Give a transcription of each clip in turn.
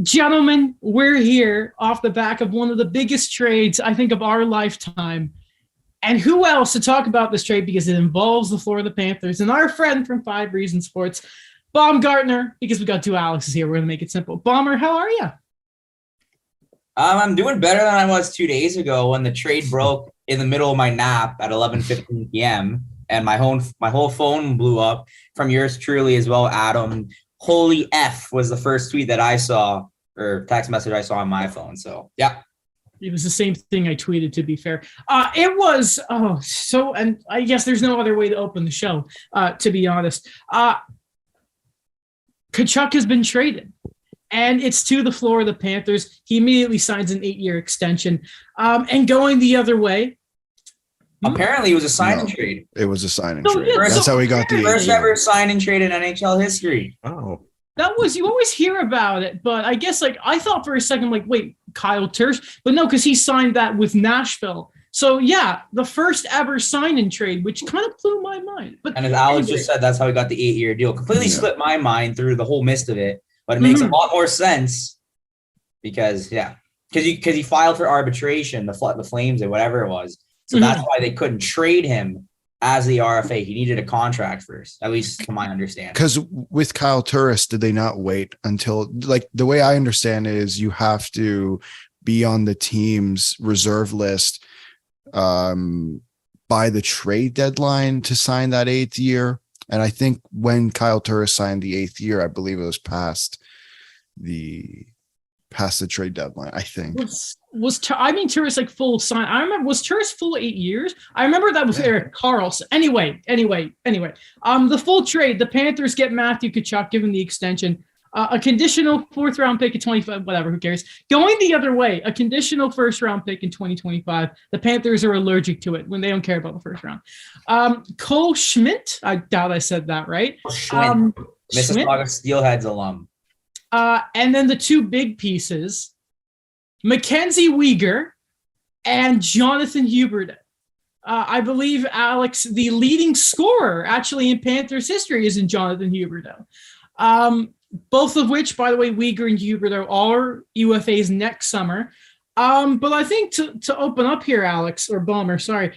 Gentlemen, we're here off the back of one of the biggest trades, I think, of our lifetime. And who else to talk about this trade because it involves the Florida Panthers and our friend from 5 Reasons Sports, Baumgartner, because we got 2 Alexes here. We're going to make it simple. Baumer, how are you? I'm doing better than I was 2 days ago when the trade broke in the middle of my nap at 11:15 p.m. and my whole phone blew up from yours truly as well, Adam. Holy F was the first tweet that I saw or text message I saw on my phone. So, yeah. It was the same thing I tweeted, to be fair. It was, and I guess there's no other way to open the show, to be honest. Tkachuk has been traded, and it's to the Florida Panthers. He immediately signs an 8-year extension. And going the other way. Apparently, it was a sign and trade. It was a sign and trade. Yeah, That's how we got the first ever sign and trade in NHL history. Oh. You always hear about it, but I guess I thought for a second, wait, Kyle Turris, but no, because he signed that with Nashville. So yeah, the first ever sign and trade, which kind of blew my mind. But and as Alex just said, that's how we got the 8-year deal. Completely slipped my mind through the whole mist of it, but it makes a lot more sense because he filed for arbitration, the Flames or whatever it was. So that's why they couldn't trade him as the RFA. He needed a contract first, at least to my understanding. Because with Kyle Turris, did they not wait until, the way I understand it is you have to be on the team's reserve list by the trade deadline to sign that 8th year. And I think when Kyle Turris signed the 8th year, I believe it was past the trade deadline, I think. Turris full sign. I remember, was Turris full 8 years? I remember that was Erik Karlsson. Anyway. The full trade, the Panthers get Matthew Tkachuk, given the extension, a conditional 4th round pick in 25, whatever, who cares? Going the other way, a conditional 1st round pick in 2025. The Panthers are allergic to it when they don't care about the 1st round. Cole Schmidt, I doubt I said that right. Mississauga Steelheads alum. And then the 2 big pieces, Mackenzie Wieger and Jonathan Huberdeau. I believe, Alex, the leading scorer actually in Panthers history is in Jonathan Huberdeau. Both of which, by the way, Wieger and Huberdeau are UFAs next summer. But I think to open up here, Alex, or Baumer, sorry,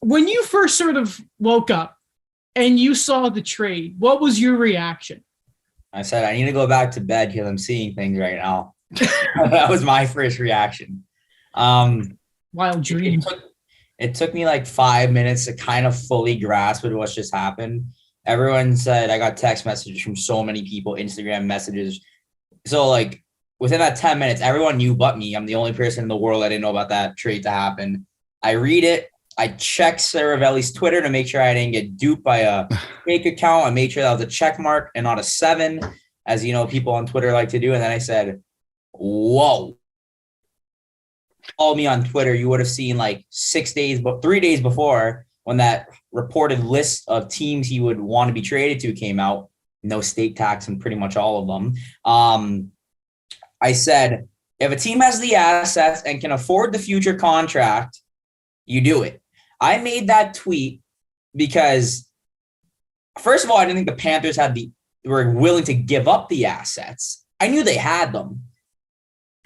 when you first sort of woke up and you saw the trade, what was your reaction? I said, I need to go back to bed because I'm seeing things right now. That was my first reaction. Wild dream. It took me 5 minutes to kind of fully grasp what's just happened. Everyone said, I got text messages from so many people, Instagram messages. So within that 10 minutes, everyone knew but me. I'm the only person in the world that didn't know about that trade to happen. I read it. I checked Saravelli's Twitter to make sure I didn't get duped by a fake account. I made sure that was a check mark and not a 7, as people on Twitter like to do. And then I said, whoa. Follow me on Twitter. You would have seen 3 days before when that reported list of teams he would want to be traded to came out. No state tax in pretty much all of them. I said, if a team has the assets and can afford the future contract, you do it. I made that tweet because, first of all, I didn't think the Panthers were willing to give up the assets. I knew they had them.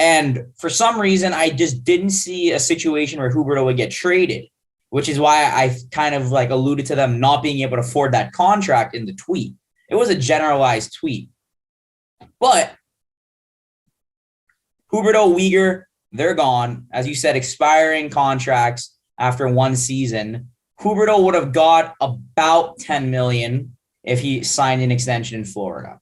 And for some reason, I just didn't see a situation where Huberdeau would get traded, which is why I kind of alluded to them not being able to afford that contract in the tweet. It was a generalized tweet. But Huberdeau, Wieger, they're gone. As you said, expiring contracts after 1 season. Huberdeau would have got about $10 million if he signed an extension in Florida.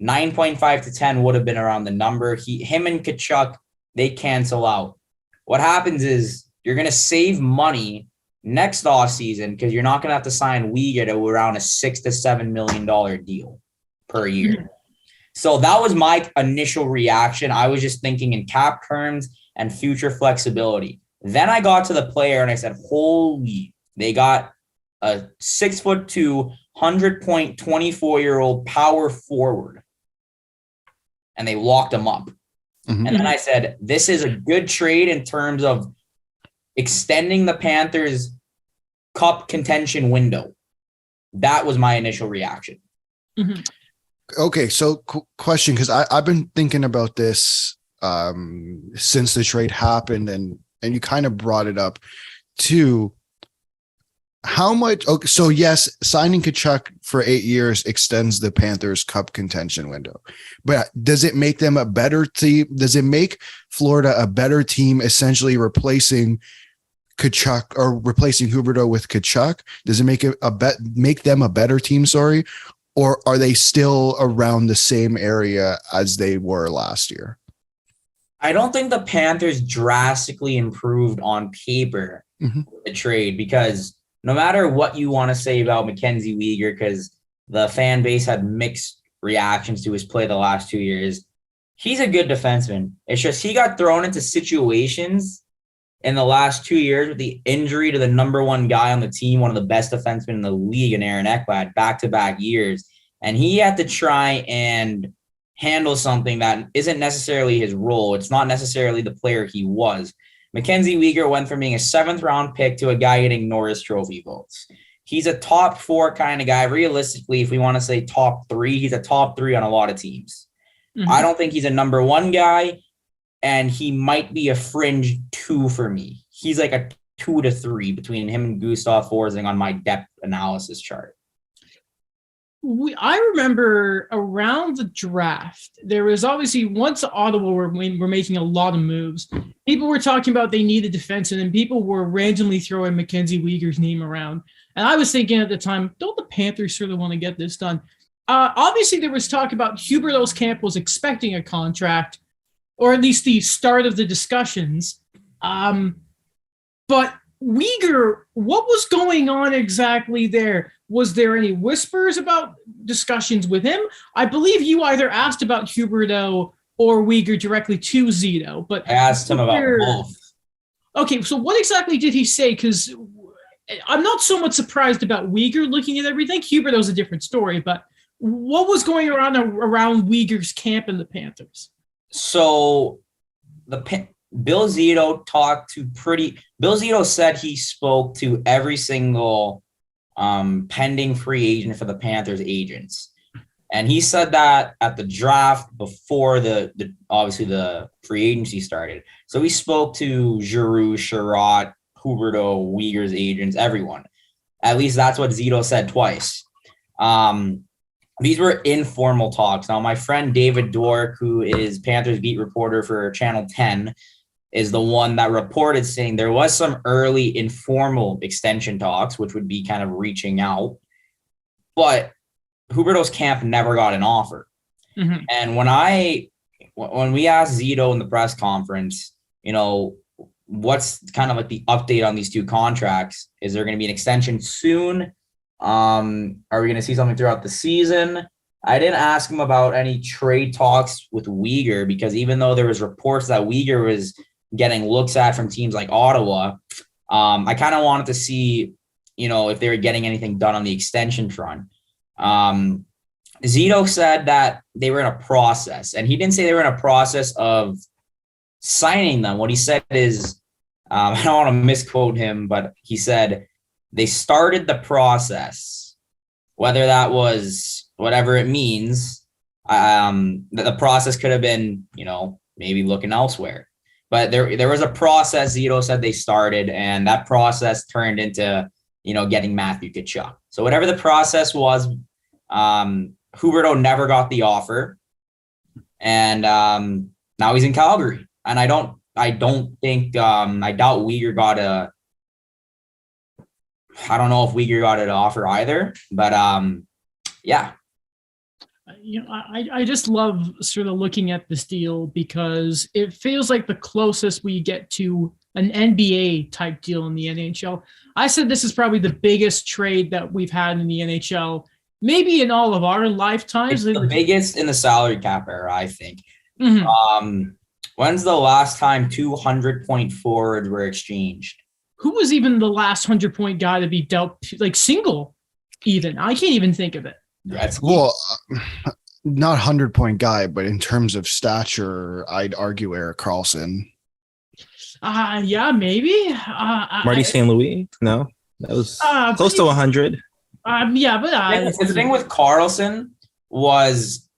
9.5 to 10 would have been around the number. Him and Tkachuk, they cancel out. What happens is you're going to save money next offseason because you're not going to have to sign Wieger to around a $6 to $7 million deal per year. So that was my initial reaction. I was just thinking in cap terms and future flexibility. Then I got to the player and I said, holy, they got a 6'2", 100-point, 24-year-old power forward. And they locked him up. Mm-hmm. And then I said, this is a good trade in terms of extending the Panthers' cup contention window. That was my initial reaction. Mm-hmm. Okay, so question, because I've been thinking about this since the trade happened, and you kind of brought it up too. How much? Okay, so yes, signing Tkachuk for 8 years extends the Panthers' cup contention window, but does it make them a better team? Does it make Florida a better team, essentially replacing Tkachuk or replacing Huberdeau with Tkachuk? Does it make them a better team? Sorry, or are they still around the same area as they were last year? I don't think the Panthers drastically improved on paper with the trade, because no matter what you want to say about Mackenzie Wieger, because the fan base had mixed reactions to his play the last 2 years, he's a good defenseman. It's just he got thrown into situations in the last 2 years with the injury to the number one guy on the team, one of the best defensemen in the league, in Aaron Ekblad, back-to-back years. And he had to try and handle something that isn't necessarily his role. It's not necessarily the player he was. Mackenzie Wieger went from being a 7th-round pick to a guy getting Norris Trophy votes. He's a top 4 kind of guy. Realistically, if we want to say top 3, he's a top 3 on a lot of teams. I don't think he's a number 1 guy, and he might be a fringe 2 for me. He's like a 2 to 3 between him and Gustav Forsling on my depth analysis chart. I remember around the draft, there was obviously, once Ottawa were making a lot of moves, people were talking about they needed defense, and then people were randomly throwing Mackenzie Wieger's name around. And I was thinking at the time, don't the Panthers sort of want to get this done? Obviously, there was talk about Huberdeau's camp was expecting a contract, or at least the start of the discussions. But Wieger, what was going on exactly there? Was there any whispers about discussions with him? I believe you either asked about Huberdeau or Wieger directly to Zito, but I asked him about both. Okay, so what exactly did he say? Because I'm not so much surprised about Wieger looking at everything. Huberdeau's a different story, but what was going around Wieger's camp in the Panthers? So Bill Zito Bill Zito said he spoke to every single pending free agent for the Panthers agents. And he said that at the draft before the obviously the free agency started. So he spoke to Giroux, Sherratt, Huberdeau, Wieger's agents, everyone. At least that's what Zito said twice. These were informal talks. Now, my friend David Dork, who is Panthers beat reporter for Channel 10, is the one that reported saying there was some early informal extension talks, which would be kind of reaching out. But Huberdeau's camp never got an offer. And when we asked Zito in the press conference, what's kind of like the update on these 2 contracts? Is there going to be an extension soon? Are we going to see something throughout the season? I didn't ask him about any trade talks with Wieger, because even though there was reports that Wieger was getting looks at from teams like Ottawa, I kind of wanted to see, if they were getting anything done on the extension front. Zito said that they were in a process, and he didn't say they were in a process of signing them. What he said is, I don't want to misquote him, but he said they started the process, whether that was whatever it means. The process could have been, maybe looking elsewhere. But there was a process Zito said they started, and that process turned into, getting Matthew Tkachuk. So whatever the process was, Huberdeau never got the offer, and now he's in Calgary. And I doubt Wieger got I don't know if Wieger got an offer either, but yeah. I just love sort of looking at this deal, because it feels like the closest we get to an NBA type deal in the NHL. I said this is probably the biggest trade that we've had in the NHL, maybe in all of our lifetimes. It's the biggest in the salary cap era, I think. When's the last time 200-point forwards were exchanged? Who was even the last 100-point guy to be dealt like single even? I can't even think of it. Well, not 100-point guy, but in terms of stature, I'd argue Erik Karlsson. Yeah, maybe. Marty St. Louis? No, that was close to 100. Yeah, but the thing with Karlsson was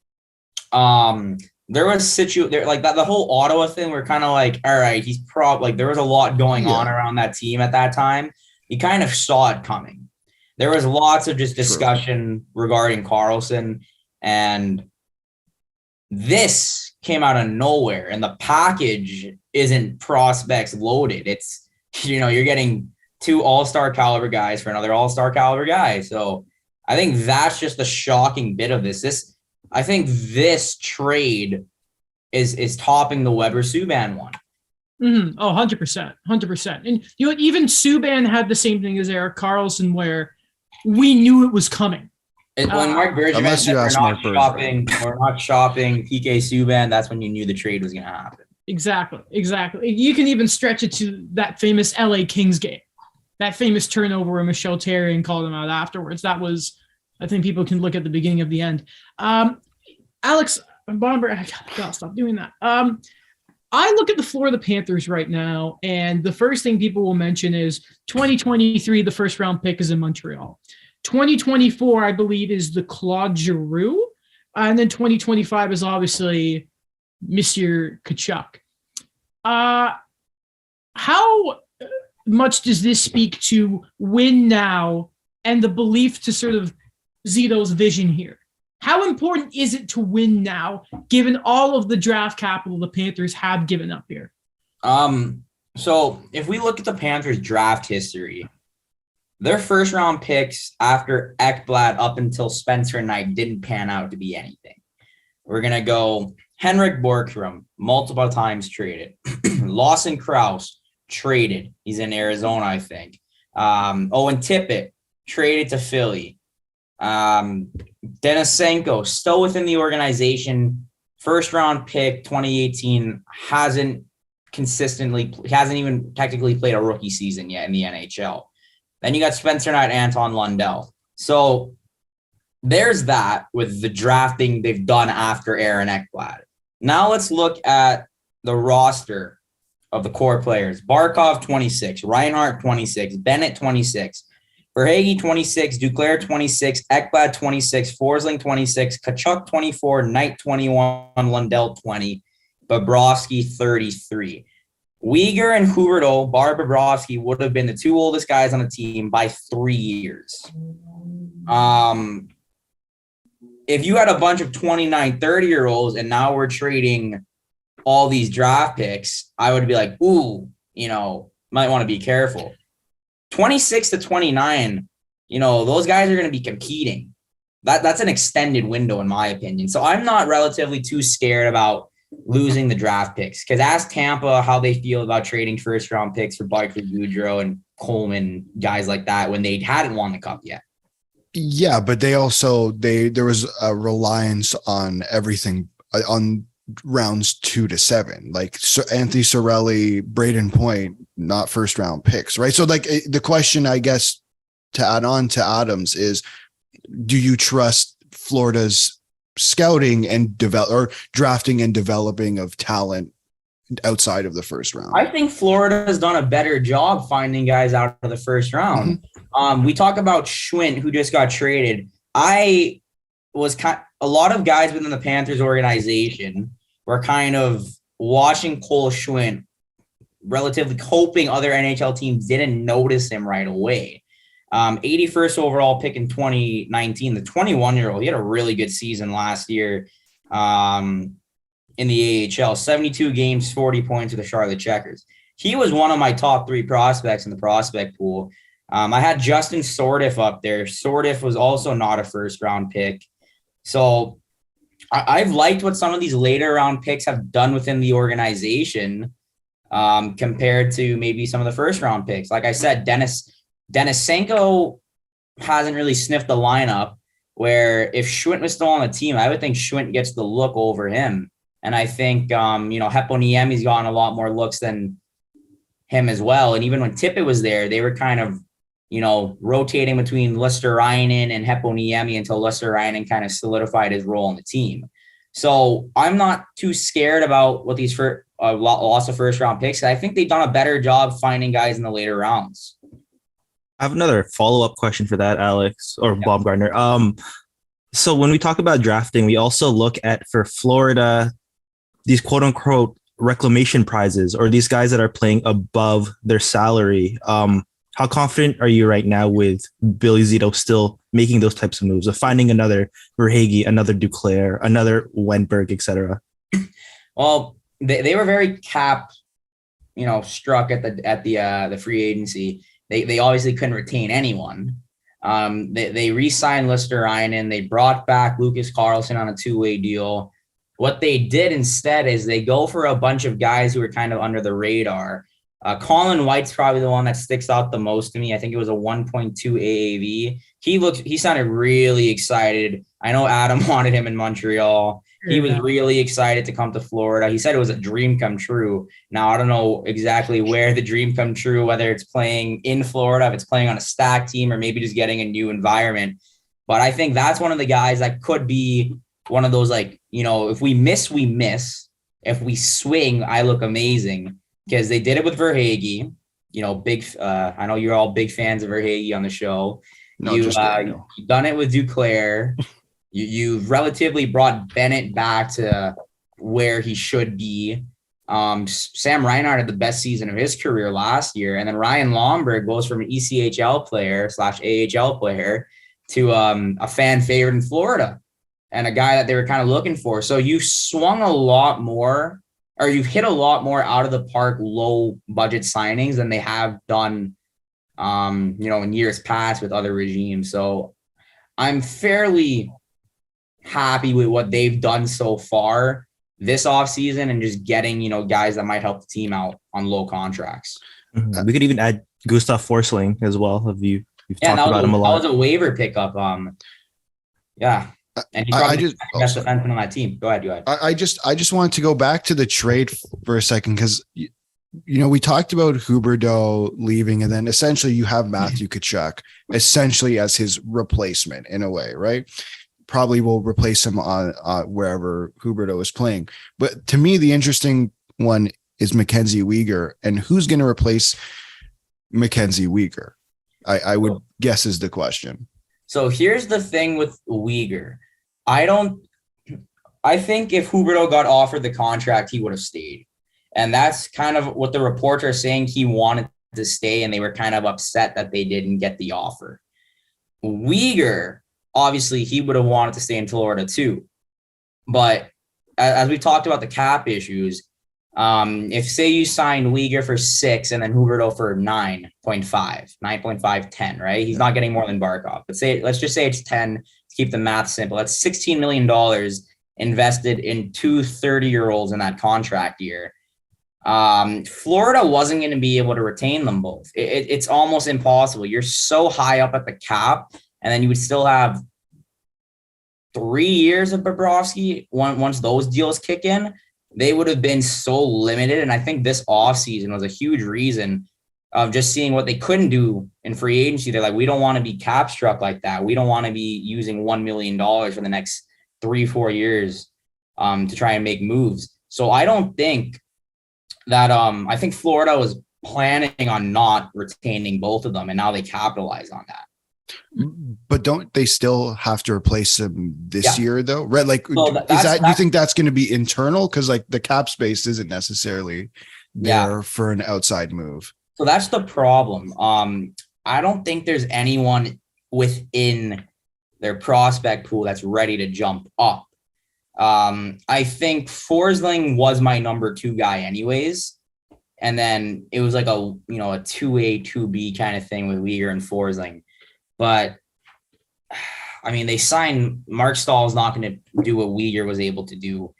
there was there like that the whole Ottawa thing. We're kind of like, all right, he's probably like there was a lot going on around that team at that time. You kind of saw it coming. There was lots of just discussion regarding Karlsson, and this came out of nowhere. And the package isn't prospects loaded. It's, you're getting 2 all-star caliber guys for another all-star caliber guy. So I think that's just the shocking bit of this. I think this trade is topping the Weber Subban one. Mm-hmm. Oh, 100%. 100%. And even Subban had the same thing as Erik Karlsson, where we knew it was coming. When Mark Bergevin said we're not shopping PK Subban, that's when you knew the trade was going to happen. Exactly. You can even stretch it to that famous LA Kings game, that famous turnover where Michel Therrien called him out afterwards. That was, I think people can look at the beginning of the end. Alex Baumer, I gotta stop doing that. I look at the floor of the Panthers right now, and the first thing people will mention is 2023, the first round pick is in Montreal. 2024, I believe, is the Claude Giroux. And then 2025 is obviously Monsieur Tkachuk. How much does this speak to win now and the belief to sort of Zito's vision here? How important is it to win now, given all of the draft capital the Panthers have given up here? So if we look at the Panthers draft history, their first round picks after Ekblad up until Spencer Knight didn't pan out to be anything. We're going to go Henrik Borgstrom, multiple times traded. Lawson Krause, traded. He's in Arizona, I think. Owen Tippett, traded to Philly. Denisenko, still within the organization. First round pick, 2018, hasn't even technically played a rookie season yet in the NHL. Then you got Spencer Knight, Anton Lundell. So there's that with the drafting they've done after Aaron Ekblad. Now let's look at the roster of the core players. Barkov, 26. Reinhart, 26. Bennett, 26. Verhaeghe, 26. Duclair, 26. Ekblad, 26. Forsling, 26. Tkachuk, 24. Knight, 21. Lundell, 20. Bobrovsky, 33. Wieger and Huberdeau, bar Bobrovsky, would have been the 2 oldest guys on the team by 3 years. If you had a bunch of 29, 30-year-olds and now we're trading all these draft picks, I would be like, ooh, might want to be careful. 26 to 29, those guys are going to be competing. That's an extended window, in my opinion. So I'm not relatively too scared about losing the draft picks, because ask Tampa how they feel about trading first round picks for Barclay Goodrow and Coleman, guys like that, when they hadn't won the cup yet. Yeah, but there was a reliance on everything on rounds 2 to 7, like Anthony Cirelli, Braden Point, not first round picks, right? So like the question, I guess, to add on to Adams is, do you trust Florida's scouting and drafting and developing of talent outside of the first round? I think Florida has done a better job finding guys out of the first round. Mm-hmm. We talk about Schwint, who just got traded. A lot of guys within the Panthers organization were kind of watching Cole Schwint, relatively hoping other NHL teams didn't notice him right away. 81st overall pick in 2019, the 21-year-old, he had a really good season last year in the AHL, 72 games, 40 points with the Charlotte Checkers. He was one of my top 3 prospects in the prospect pool. I had Justin Sordiff up there. Sordiff was also not a first-round pick. So I've liked what some of these later-round picks have done within the organization compared to maybe some of the first-round picks. Like I said, Denisenko hasn't really sniffed the lineup, where if Schwint was still on the team, I would think Schwint gets the look over him. And I think, Heponiemi's gotten a lot more looks than him as well. And even when Tippett was there, they were kind of, rotating between Lester-Reinen and Heponiemi until Lester-Reinen kind of solidified his role on the team. So I'm not too scared about what these loss of first-round picks. I think they've done a better job finding guys in the later rounds. I have another follow-up question for that, Alex, or Baumgartner. So when we talk about drafting, we also look at, for Florida, these quote unquote reclamation prizes, or these guys that are playing above their salary. How confident are you right now with Billy Zito still making those types of moves, of finding another Verhaeghe, another Duclair, another Wentberg, etc.? Well, they were very cap, struck at the free agency. They obviously couldn't retain anyone. They re-signed Listerainen. They brought back Lucas Carlson on a 2-way deal. What they did instead is they go for a bunch of guys who are kind of under the radar. Colin White's probably the one that sticks out the most to me. I think it was a 1.2 AAV. He sounded really excited. I know Adam wanted him in Montreal. He was really excited to come to Florida. He said it was a dream come true. Now, I don't know exactly where the dream come true, whether it's playing in Florida, if it's playing on a stack team, or maybe just getting a new environment. But I think that's one of the guys that could be one of those, if we miss, we miss. If we swing, I look amazing. Because they did it with Verhaeghe. I know you're all big fans of Verhaeghe on the show. You've done it with Duclair. You've relatively brought Bennett back to where he should be. Sam Reinhart had the best season of his career last year. And then Ryan Lomberg goes from an ECHL player / AHL player to a fan favorite in Florida and a guy that they were kind of looking for. So you swung a lot more, or you've hit a lot more out of the park, low budget signings than they have done, in years past with other regimes. So I'm fairly happy with what they've done so far this offseason and just getting, guys that might help the team out on low contracts. We could even add Gustav Forsling as well. You've talked about him a lot. That was a waiver pickup. Yeah. And he's probably the best defenseman on that team. Go ahead. I just wanted to go back to the trade for a second, because we talked about Huberdeau leaving, and then essentially you have Matthew Tkachuk essentially as his replacement in a way, right? Probably will replace him on wherever Huberdeau is playing. But to me, the interesting one is Mackenzie Wieger, and who's going to replace Mackenzie Wieger? I would guess is the question. So here's the thing with Wieger. I think if Huberdeau got offered the contract, he would have stayed. And that's kind of what the reports are saying. He wanted to stay, and they were kind of upset that they didn't get the offer. Wieger, obviously, he would have wanted to stay in Florida too. But as we talked about the cap issues, if say you sign Wieger for 6 and then Huberdeau for 9.5, 10, right? He's not getting more than Barkov. But let's just say it's 10 to keep the math simple. That's $16 million invested in 2 30-year-olds in that contract year. Florida wasn't going to be able to retain them both. It's almost impossible. You're so high up at the cap, and then you would still have 3 years of Bobrovsky. Once those deals kick in, they would have been so limited. And I think this offseason was a huge reason of just seeing what they couldn't do in free agency. They're like, we don't want to be cap struck like that. We don't want to be using $1 million for the next 3-4 years to try and make moves. So I don't think that I think Florida was planning on not retaining both of them, and now they capitalize on that. But don't they still have to replace him this year though? Right? Like, so you think that's going to be internal? Because like the cap space isn't necessarily there for an outside move. So that's the problem. I don't think there's anyone within their prospect pool that's ready to jump up. I think Forsling was my number 2 guy anyways. And then it was like a 2A, 2B kind of thing with Wieger and Forsling. But I mean, they signed Mark Stahl is not going to do what Wieger was able to do.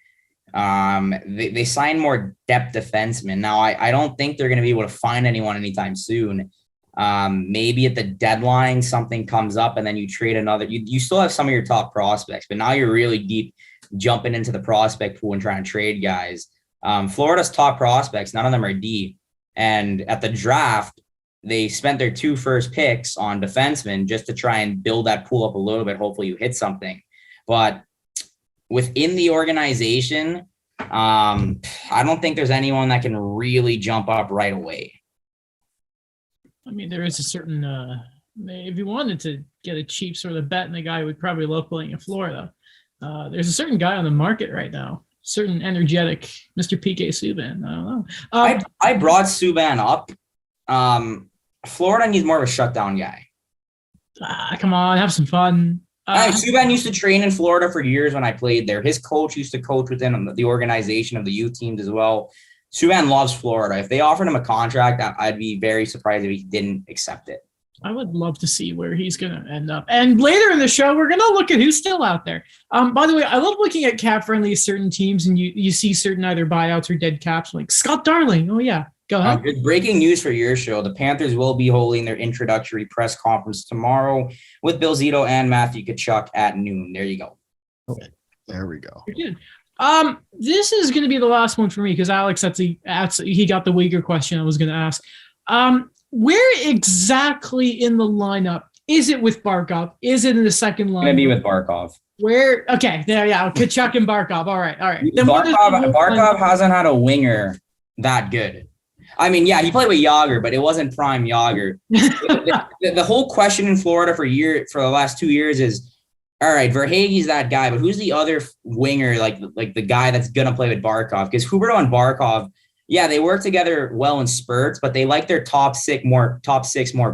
They signed more depth defensemen. Now, I don't think they're going to be able to find anyone anytime soon. Maybe at the deadline, something comes up and then you trade another. You still have some of your top prospects, but now you're really deep jumping into the prospect pool and trying to trade guys. Florida's top prospects, none of them are D. And at the draft, they spent their 2 first picks on defensemen just to try and build that pool up a little bit. Hopefully you hit something. But within the organization, I don't think there's anyone that can really jump up right away. I mean, there is a certain if you wanted to get a cheap sort of bet, and the guy would probably love playing in Florida, there's a certain guy on the market right now, certain energetic Mr. PK Subban. I don't know. I brought Subban up. Florida needs more of a shutdown guy. Come on, have some fun. Subban used to train in Florida for years when I played there. His coach used to coach within the organization of the youth teams as well. Subban loves Florida. If they offered him a contract, I'd be very surprised if he didn't accept it. I would love to see where he's going to end up. And later in the show, we're going to look at who's still out there. By the way, I love looking at cap-friendly certain teams, and you see certain either buyouts or dead caps, like Scott Darling. Oh, yeah. Go ahead. Breaking news for your show. The Panthers will be holding their introductory press conference tomorrow with Bill Zito and Matthew Tkachuk at noon. There you go. Okay. There we go. Good. This is going to be the last one for me because Alex, he got the Wieger question I was going to ask. Where exactly in the lineup is it with Barkov? Is it in the second line? Going to be with Barkov. Where? Okay, there, yeah, Tkachuk and Barkov. All right. Then Barkov hasn't had a winger that good. I mean, yeah, he played with Wieger, but it wasn't prime Wieger. the whole question in Florida for the last 2 years is, all right, Verhaeghe's that guy, but who's the other winger, like the guy that's gonna play with Barkov? Because Huberdeau and Barkov, yeah, they work together well in spurts, but they like their top six more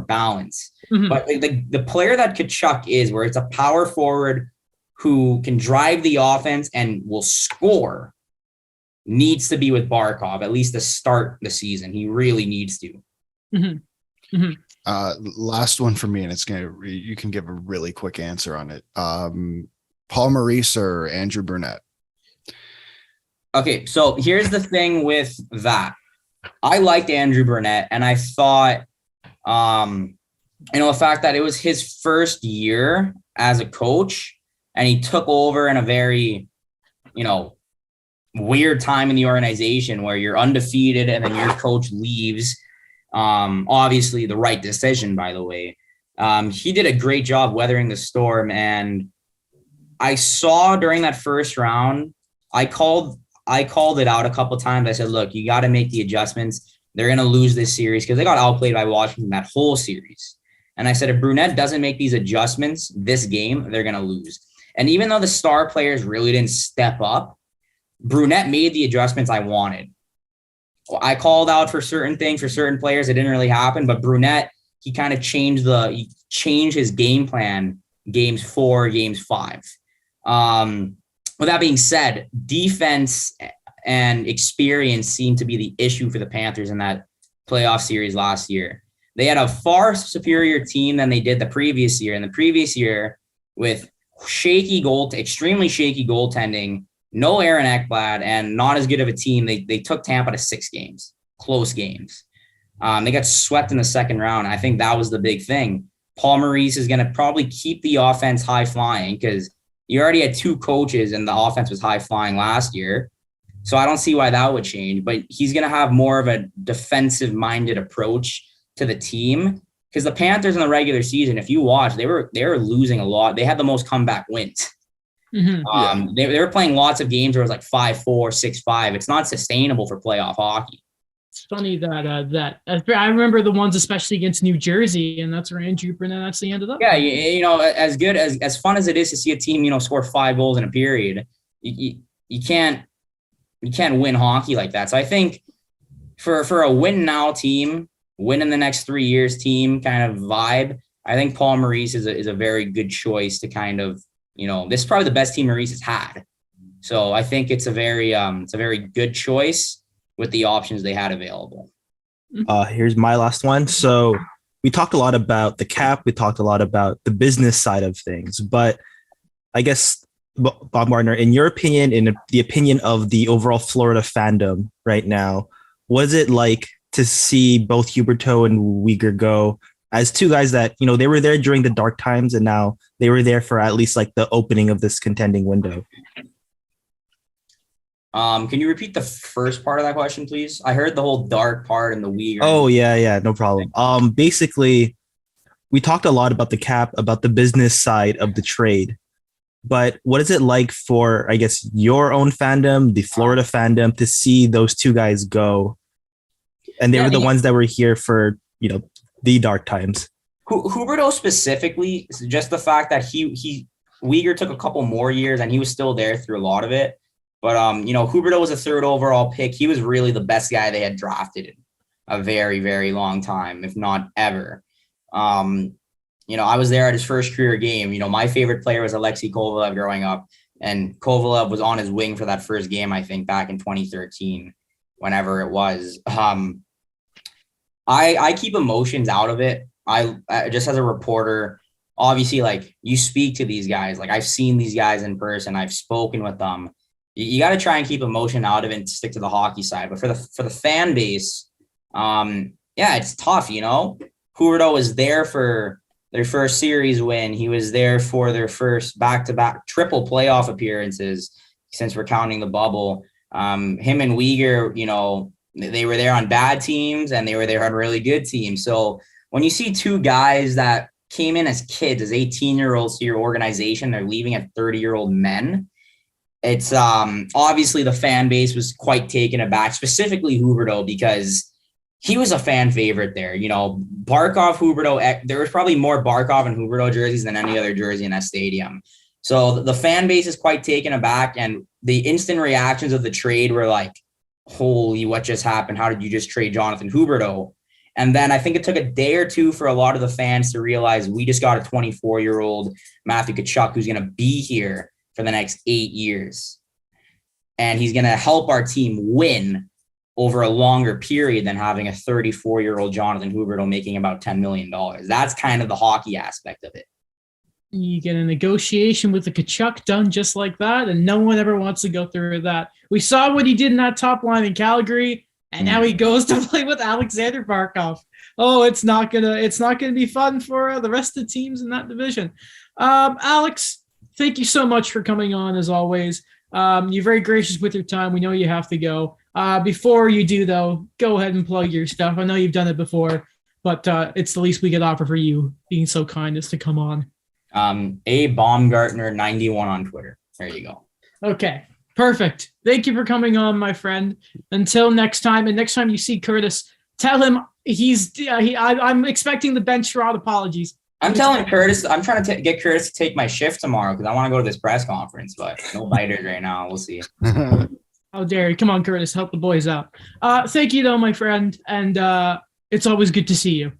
balance. Mm-hmm. But the player that Tkachuk is, where it's a power forward who can drive the offense and will score, needs to be with Barkov, at least to start the season. He really needs to. Mm-hmm. Mm-hmm. Last one for me, and you can give a really quick answer on it. Paul Maurice or Andrew Burnett? Okay, so here's the thing with that. I liked Andrew Burnett, and I thought, the fact that it was his first year as a coach, and he took over in a very, weird time in the organization where you're undefeated and then your coach leaves. Obviously the right decision, by the way. He did a great job weathering the storm. And I saw during that first round, I called it out a couple of times. I said, look, you got to make the adjustments. They're going to lose this series because they got outplayed by Washington that whole series. And I said, if Brunette doesn't make these adjustments this game, they're going to lose. And even though the star players really didn't step up, Brunette made the adjustments I wanted. I called out for certain things for certain players. It didn't really happen, but Brunette, he kind of changed his game plan, games 4, games 5. With that being said, defense and experience seemed to be the issue for the Panthers in that playoff series last year. They had a far superior team than they did the previous year. In the previous year, with extremely shaky goaltending, no Aaron Ekblad, and not as good of a team, they took Tampa to 6 games, close games. They got swept in the second round. I think that was the big thing. Paul Maurice is going to probably keep the offense high flying because you already had 2 coaches and the offense was high flying last year. So I don't see why that would change, but he's going to have more of a defensive minded approach to the team because the Panthers in the regular season, if you watch, they were losing a lot. They had the most comeback wins. Mm-hmm. They were playing lots of games where it was like 5-4, 6-5. It's not sustainable for playoff hockey. It's funny that I remember the ones especially against New Jersey, and that's where Andrew Burnett actually ended up. Yeah, as good as fun as it is to see a team score 5 goals in a period, you can't win hockey like that. So I think for a win now team, win in the next 3 years team kind of vibe, I think Paul Maurice is a very good choice to kind of. This is probably the best team Maurice has had. So I think it's a very good choice with the options they had available. Here's my last one. So we talked a lot about the cap. We talked a lot about the business side of things. But I guess, Baumgartner, in your opinion, in the opinion of the overall Florida fandom right now, what is it like to see both Huberdeau and Wieger go as 2 guys that, they were there during the dark times and now they were there for at least like the opening of this contending window? Can you repeat the first part of that question, please? I heard the whole dark part and the Wieger. Oh, yeah, no problem. Basically, we talked a lot about the cap, about the business side of the trade. But what is it like for, I guess, your own fandom, the Florida fandom, to see those 2 guys go? And they were the ones that were here for, the dark times. Huberdeau specifically, just the fact that Wieger took a couple more years and he was still there through a lot of it. But, Huberdeau was a third overall pick. He was really the best guy they had drafted in a very, very long time, if not ever. I was there at his first career game. My favorite player was Alexei Kovalev growing up, and Kovalev was on his wing for that first game, I think, back in 2013, whenever it was. I keep emotions out of it. I just as a reporter, obviously, like, you speak to these guys. Like, I've seen these guys in person. I've spoken with them. You got to try and keep emotion out of it and stick to the hockey side. But for the fan base, it's tough. Huberdeau was there for their first series win. He was there for their first back-to-back triple playoff appearances, since we're counting the bubble. Him and Wieger, they were there on bad teams and they were there on really good teams. So when you see two guys that came in as kids, as 18-year-olds to your organization, they're leaving as 30-year-old men, it's obviously the fan base was quite taken aback, specifically Huberdeau, because he was a fan favorite there. Barkov, Huberdeau, there was probably more Barkov and Huberdeau jerseys than any other jersey in that stadium. So the fan base is quite taken aback, and the instant reactions of the trade were like, holy, what just happened? How did you just trade Jonathan Huberdeau? And then I think it took a day or two for a lot of the fans to realize we just got a 24-year-old Matthew Tkachuk who's going to be here for the next 8 years. And he's going to help our team win over a longer period than having a 34-year-old Jonathan Huberdeau making about $10 million. That's kind of the hockey aspect of it. You get a negotiation with the Tkachuk done just like that, and no one ever wants to go through that. We saw what he did in that top line in Calgary, and now he goes to play with Alexander Barkov. Oh, it's not gonna be fun for the rest of the teams in that division. Alex, thank you so much for coming on as always. You're very gracious with your time. We know you have to go. Before you do, though, go ahead and plug your stuff. I know you've done it before, but it's the least we could offer for you being so kind as to come on. A Baumgartner 91 on Twitter. There you go. Okay, perfect. Thank you for coming on, my friend. Until next time, and next time you see Curtis, tell him I'm expecting the bench rod apologies. I'm telling Curtis, I'm trying to get Curtis to take my shift tomorrow because I want to go to this press conference, but no biters right now. We'll see. How dare you? Come on, Curtis, help the boys out. Thank you, though, my friend, and it's always good to see you.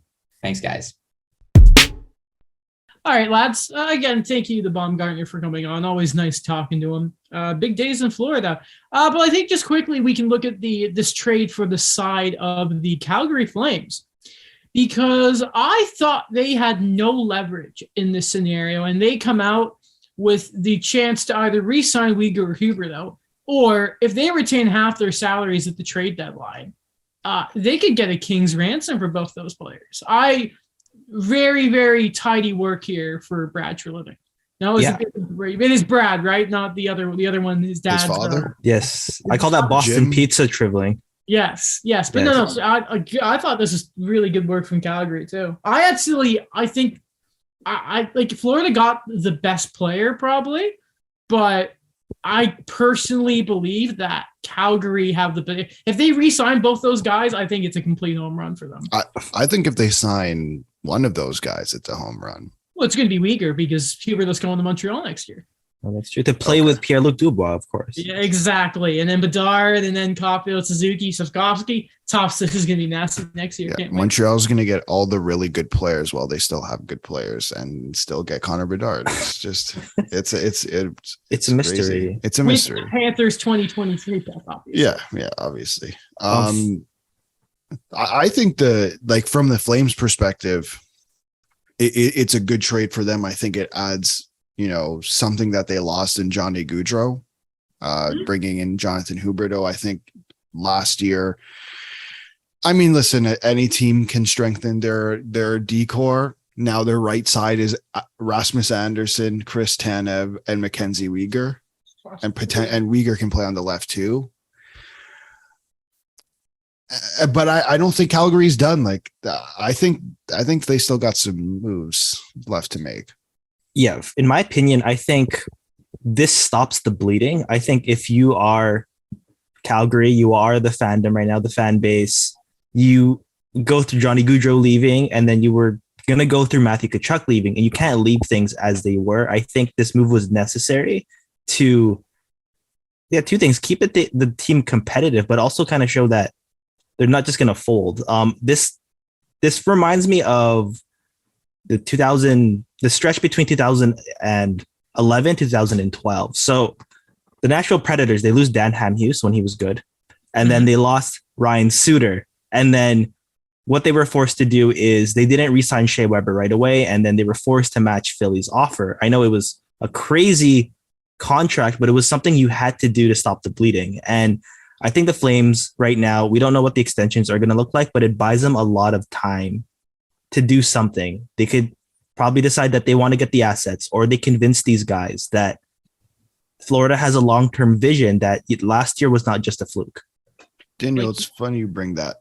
Thanks, guys. All right, lads. Again, thank you to Baumgartner for coming on. Always nice talking to him. Big days in Florida. But I think just quickly we can look at this trade for the side of the Calgary Flames, because I thought they had no leverage in this scenario, and they come out with the chance to either re-sign Wieger or Huberdeau, or if they retain half their salaries at the trade deadline, they could get a king's ransom for both those players. Very, very tidy work here for Brad Treliving. No, it is Brad, right? Not the other one. His dad's father. Yes, I call that Boston Jim. Pizza Triveling. Yes, but yes. No. I thought this was really good work from Calgary too. I think like Florida got the best player probably, but I personally believe that Calgary have if they re-sign both those guys, I think it's a complete home run for them. I think if they sign one of those guys, it's a home run. Well, it's going to be Wieger because Huberdeau's going to Montreal next year. Well, that's true. To play with Pierre-Luc Dubois, of course. Yeah, exactly. And then Bedard, and then Caulfield, Suzuki, Slavkovsky. Top six is going to be nasty next year. Yeah, Montreal's going to get all the really good players while they still have good players and still get Connor Bedard. It's just, it's a mystery. Crazy. It's a mystery. Panthers 2023 pick, obviously. Yeah, obviously. I think from the Flames perspective, it's a good trade for them. I think it adds, something that they lost in Johnny Gaudreau, bringing in Jonathan Huberdeau. I think last year, I mean, listen, any team can strengthen their decor. Now their right side is Rasmus Andersson, Chris Tanev, and Mackenzie Wieger, and Wieger can play on the left too. But I don't think Calgary's done. Like I think they still got some moves left to make. Yeah, in my opinion, I think this stops the bleeding. I think if you are Calgary, you are the fandom right now, the fan base. You go through Johnny Gaudreau leaving, and then you were going to go through Matthew Tkachuk leaving, and you can't leave things as they were. I think this move was necessary to, two things: keep the team competitive, but also kind of show that they're not just going to fold. This reminds me of the stretch between 2011 2012. So the Nashville Predators, they lose Dan Hamhuis when he was good, and then they lost Ryan Suter, and then what they were forced to do is they didn't re-sign Shea Weber right away, and then they were forced to match Philly's offer. I know it was a crazy contract, but it was something you had to do to stop the bleeding. And I think the Flames right now, we don't know what the extensions are going to look like, but it buys them a lot of time to do something. They could probably decide that they want to get the assets, or they convince these guys that Florida has a long-term vision, that last year was not just a fluke. Daniel, it's funny you bring that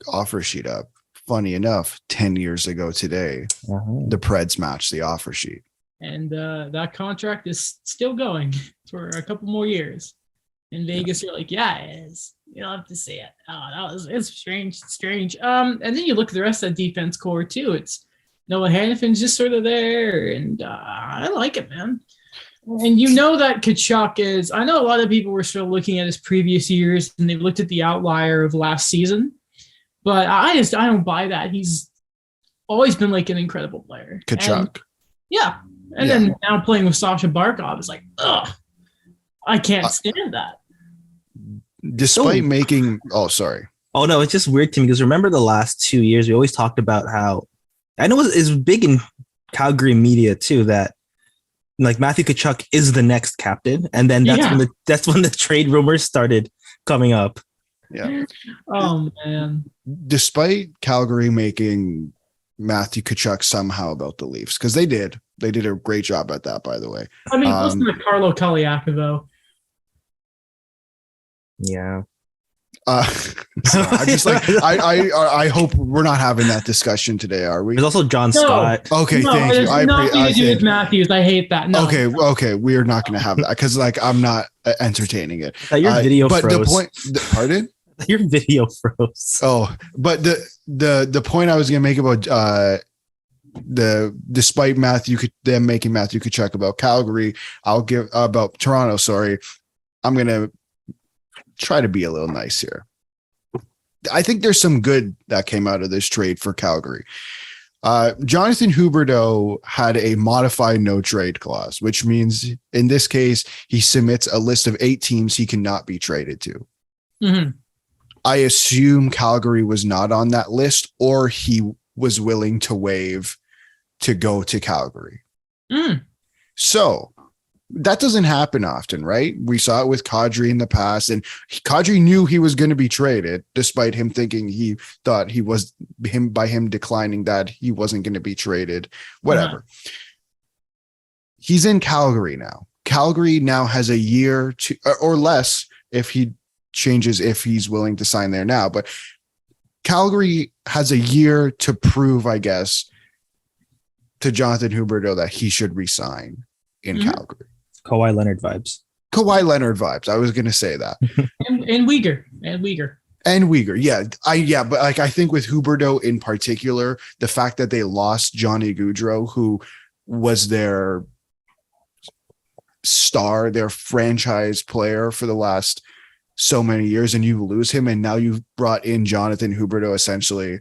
offer sheet up. Funny enough, 10 years ago today, the Preds matched the offer sheet. And that contract is still going for a couple more years. In Vegas, you're like, yeah, it is. You don't have to say it. It's strange. It's strange. And then you look at the rest of that defense core too. It's Noah Hannifin's just sort of there, and I like it, man. And you know that Tkachuk is. I know a lot of people were still looking at his previous years, and they've looked at the outlier of last season. But I don't buy that. He's always been like an incredible player. Tkachuk. And then now playing with Sasha Barkov is like, ugh, I can't stand that. Despite making, sorry. Oh no, it's just weird to me because remember the last 2 years, we always talked about how, I know it's big in Calgary media too, that like Matthew Tkachuk is the next captain. And then that's when the trade rumors started coming up. Yeah. Oh man. Despite Calgary making Matthew Tkachuk somehow about the Leafs, because they did a great job at that, by the way. I mean, listen to Carlo Kaliakovo. Yeah. I just like I hope we're not having that discussion today, are we? There's also John Scott. Okay, thank you. Nothing to do with Matthews. I hate that. No. Okay, we are not going to have that because like I'm not entertaining it. Your video but froze. The point. Pardon? Your video froze. Oh, but the point I was going to make about despite them making Matthew Tkachuk about Calgary, I'll give about Toronto. Sorry, I'm going to try to be a little nice here. I think there's some good that came out of this trade for Calgary. Jonathan Huberdeau had a modified no trade clause, which means in this case, he submits a list of 8 teams he cannot be traded to. Mm-hmm. I assume Calgary was not on that list, or he was willing to waive to go to Calgary. So that doesn't happen often, right? We saw it with Kadri in the past, and Kadri knew he was going to be traded, despite him thinking he thought he was by him declining that he wasn't going to be traded, whatever. He's in Calgary now. Calgary now has a year to, or less if he changes, if he's willing to sign there now, but Calgary has a year to prove, I guess, to Jonathan Huberdeau that he should resign in Calgary. Kawhi Leonard vibes. I was going to say that. and Wieger. Yeah. But like, I think with Huberdeau in particular, the fact that they lost Johnny Gaudreau, who was their star, their franchise player for the last so many years, and you lose him, and now you've brought in Jonathan Huberdeau essentially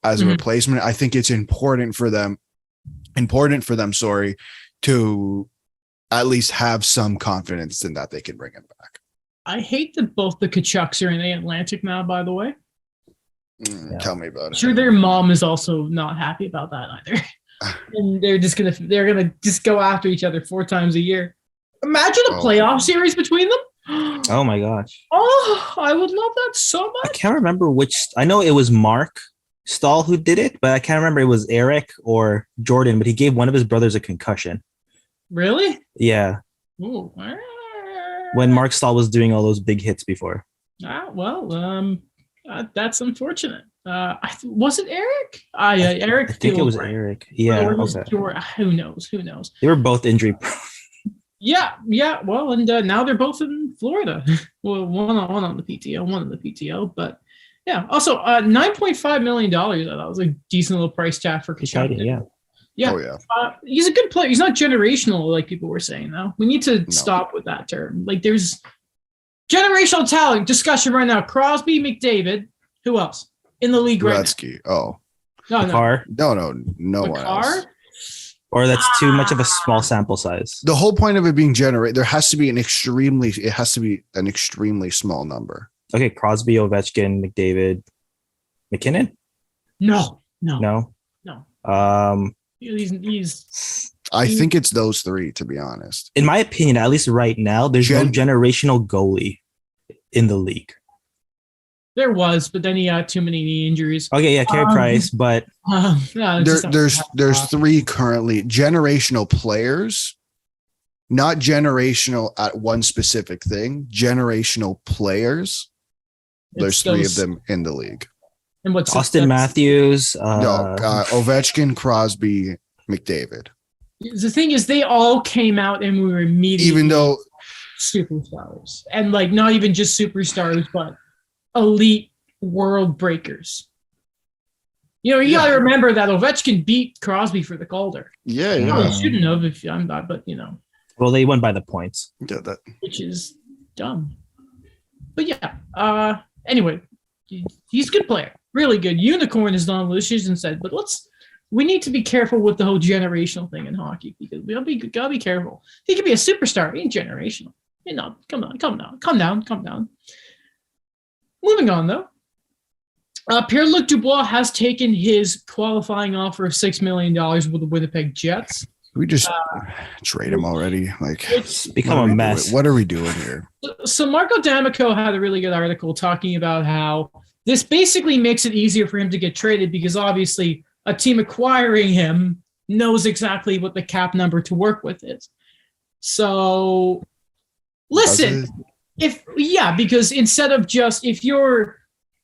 as a replacement. I think it's important for them, to at least have some confidence in that they can bring him back. I hate that both the Tkachuks are in the Atlantic now, by the way. Tell me about it. Sure, their mom is also not happy about that either. And they're gonna just go after each other 4 times a year. Imagine a playoff series between them. Oh my gosh. Oh, I would love that so much. I can't remember I know it was Mark Stahl who did it, but I can't remember it was Eric or Jordan, but he gave one of his brothers a concussion. Really? Yeah. Ooh. When Mark Stahl was doing all those big hits before. That's unfortunate. Was it Eric? Eric. I think it was Eric. Yeah. Okay. Who knows? They were both injury prone. Yeah. Well, and now they're both in Florida. Well, one on the PTO, one on the PTO. But Yeah. Also, $9.5 million. That was a decent little price tag for Tkachuk. Yeah. Yeah. Oh, yeah. He's a good player. He's not generational like people were saying, though. We need to No. stop with that term. Like, there's generational talent discussion right now. Crosby, McDavid. Who else in the league right Gretzky. Oh, now? No. Car, no one else. Makar? or that's too much of a small sample size. The whole point of it being generated, there has to be an extremely small number. Okay, Crosby, Ovechkin, McDavid, McKinnon. No. No. He's I think it's those three, to be honest. In my opinion, at least right now, there's no generational goalie in the league. there was, but then he had too many knee injuries. Okay, yeah, Carey Price, but No, it's just not- There's three currently generational players, not generational at one specific thing. Generational players. There's it's three those- of them in the league. And what's Austin Matthews. Ovechkin, Crosby, McDavid. The thing is, they all came out and we were immediately Even though superstars, and like not even just superstars, but elite world breakers. You know, you got to remember that Ovechkin beat Crosby for the Calder. yeah. Probably shouldn't have if I'm not, but you know, Well, they won by the points. Yeah, that which is dumb. But yeah. Anyway, he's a good player, really good. Unicorn, as Don Lucian said. But we need to be careful with the whole generational thing in hockey because we gotta be careful. He could be a superstar. He ain't generational. You know, calm down. Moving on though. Pierre-Luc Dubois has taken his qualifying offer of $6 million with the Winnipeg Jets. we just trade him already. Like It's Become a mess. What are we doing here? So Marco D'Amico had a really good article talking about how this basically makes it easier for him to get traded because obviously a team acquiring him knows exactly what the cap number to work with is. So listen, because instead of just if you're,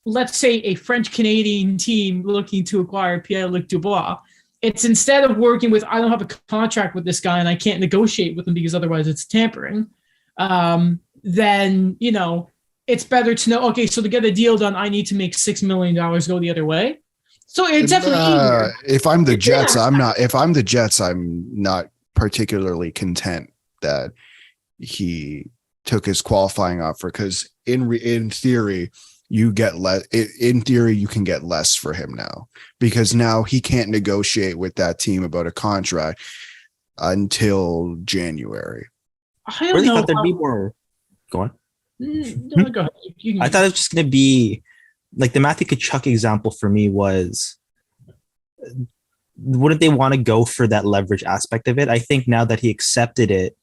let's say, a French-Canadian team looking to acquire Pierre-Luc Dubois, it's instead of working with, I don't have a contract with this guy and I can't negotiate with him because otherwise it's tampering, then, you know, it's better to know, okay, so to get a deal done, I need to make $6 million go the other way. So it's definitely easier. If I'm the Jets, I'm not particularly content that he took his qualifying offer because in theory, you get less. In theory, you can get less for him now because now he can't negotiate with that team about a contract until January. I don't Really know. thought there'd be more. Go on. No, go ahead. You can- I thought it was just going to be like the Matthew Tkachuk example for me was, wouldn't they want to go for that leverage aspect of it? I think now that he accepted it,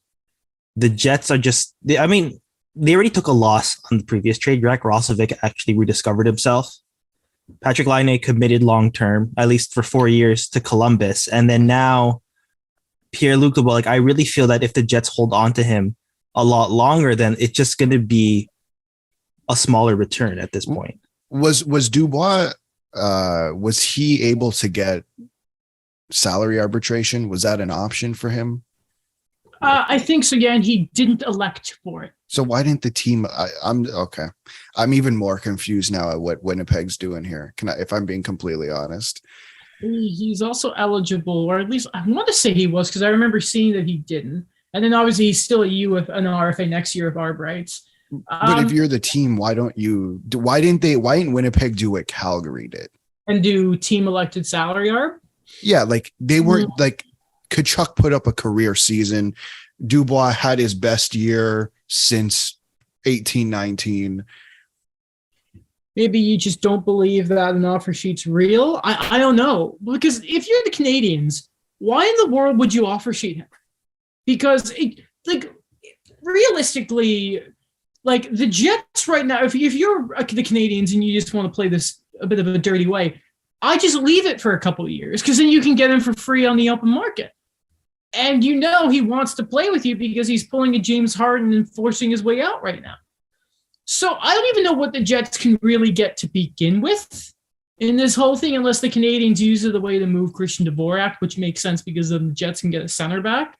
the Jets are just, they already took a loss on the previous trade. Jack Roslovic actually rediscovered himself. Patrick Laine committed long-term, at least for 4 years, to Columbus. And then now Pierre-Luc Dubois, like I really feel that if the Jets hold on to him a lot longer, then it's just going to be a smaller return at this point. Was Dubois, was he able to get salary arbitration? Was that an option for him? I think so, yeah, and he didn't elect for it. So why didn't the team? I'm okay. I'm even more confused now at what Winnipeg's doing here. If I'm being completely honest, He's also eligible, or at least I want to say he was, because I remember seeing that he didn't. And then obviously he's still a U with an RFA next year of ARB rights. but if you're the team, why didn't Winnipeg do what Calgary did? And do team elected salary ARB? Yeah, like they weren't like Tkachuk put up a career season. Dubois had his best year since 18-19. Maybe you just don't believe that an offer sheet's real. I don't know. Because if you're the Canadians, why in the world would you offer sheet him? Because realistically, like the Jets right now, if you're the Canadians and you just want to play this a bit of a dirty way, I just leave it for a couple of years because then you can get him for free on the open market. And you know he wants to play with you because he's pulling a James Harden and forcing his way out right now. So I don't even know what the Jets can really get to begin with in this whole thing unless the Canadians use it the way to move Christian Dvorak, which makes sense because then the Jets can get a center back.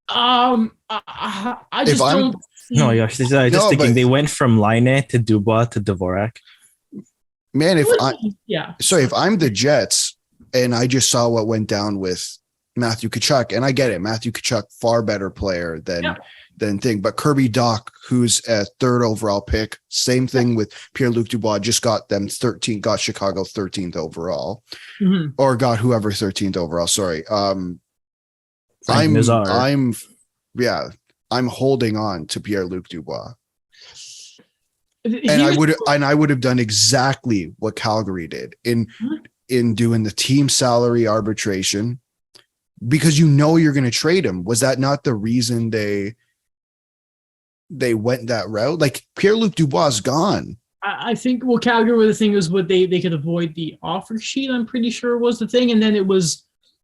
I just don't. No, Josh, just thinking they went from Laine to Dubois to Dvorak. Man, if yeah, I'm the Jets and I just saw what went down with Matthew Tkachuk, and I get it, Matthew Tkachuk, far better player than thing, but Kirby Dach, who's a third overall pick, same thing with Pierre-Luc Dubois, just got Chicago 13th overall, or got whoever 13th overall. Sorry. I'm holding on to Pierre-Luc Dubois. And I would have done exactly what Calgary did in doing the team salary arbitration, because you're going to trade him. Was that not the reason they went that route? Like, Pierre-Luc Dubois is gone. I think Calgary, the thing was what they could avoid the offer sheet. I'm pretty sure was the thing, and then it was,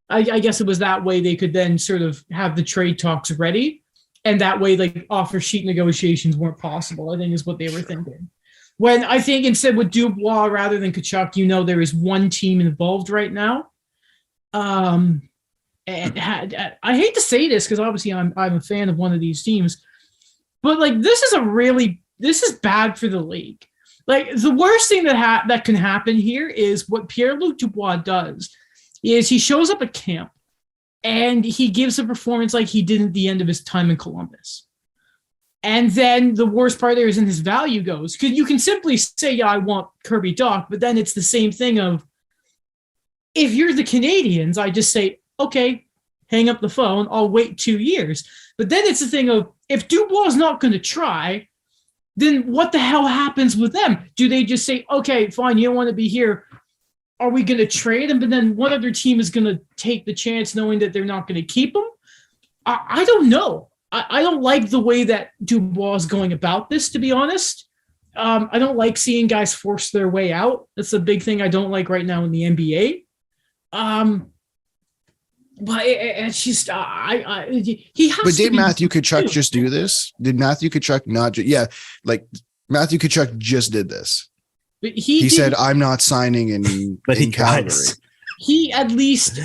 I guess it was that way they could then sort of have the trade talks ready. And that way, like, offer sheet negotiations weren't possible, I think is what they were thinking. When I think instead with Dubois rather than Tkachuk, there is one team involved right now. And I hate to say this because obviously I'm a fan of one of these teams, but like this is bad for the league. Like, the worst thing that can happen here is what Pierre-Luc Dubois does is he shows up at camp and he gives a performance like he did at the end of his time in Columbus. And then the worst part there is in his value goes. Because you can simply say, yeah, I want Kirby Dach, but then it's the same thing of, if you're the Canadians, I just say, okay, hang up the phone, I'll wait 2 years. But then it's the thing of, if Dubois is not going to try, then what the hell happens with them? Do they just say, okay, fine, you don't want to be here, are we going to trade him? But then what other team is going to take the chance knowing that they're not going to keep him? I don't know. I don't like the way that Dubois is going about this, to be honest. I don't like seeing guys force their way out. That's a big thing I don't like right now in the NBA. But it's just, he has But to did Matthew Tkachuk just do this? Did Matthew Tkachuk not? Matthew Tkachuk just did this. But he said, I'm not signing in Calgary. He at least,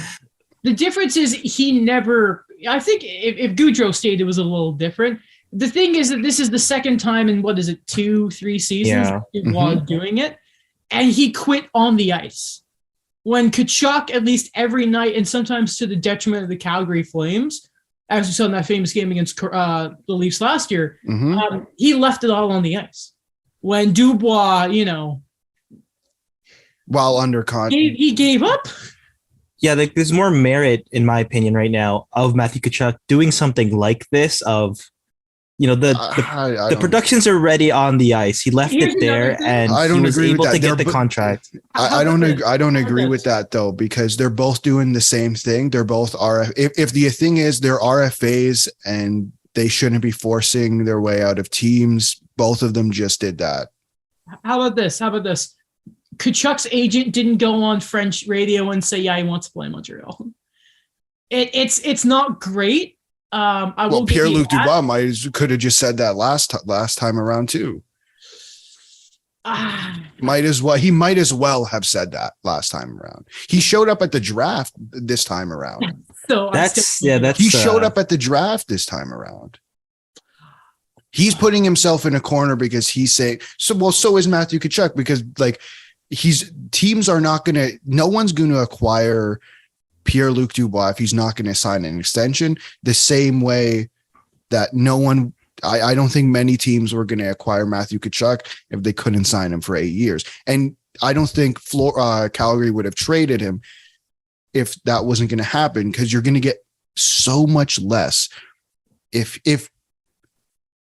the difference is he never, I think if Goudreau stayed, it was a little different. The thing is that this is the second time in, 2-3 seasons while doing it. And he quit on the ice. When Tkachuk, at least every night, and sometimes to the detriment of the Calgary Flames, as we saw in that famous game against the Leafs last year, he left it all on the ice. When Dubois, while under contract, he gave up. Yeah, there's more merit, in my opinion, right now, of Matthew Tkachuk doing something like this. Of, the productions are ready on the ice. He left it there, and he was able to get the contract. I don't agree with that though, because they're both doing the same thing. They're both if the thing is they're RFAs and they shouldn't be forcing their way out of teams. Both of them just did that. How about this? Tkachuk's agent didn't go on French radio and say, yeah, he wants to play Montreal. It's not great. Pierre-Luc Dubois could have just said that last time around too. He might as well have said that last time around. He showed up at the draft this time around. He showed up at the draft this time around. He's putting himself in a corner because he's saying so is Matthew Tkachuk, because no one's going to acquire Pierre-Luc Dubois if he's not going to sign an extension, the same way that I don't think many teams were going to acquire Matthew Tkachuk if they couldn't sign him for 8 years. And I don't think Calgary would have traded him if that wasn't going to happen, because you're going to get so much less. If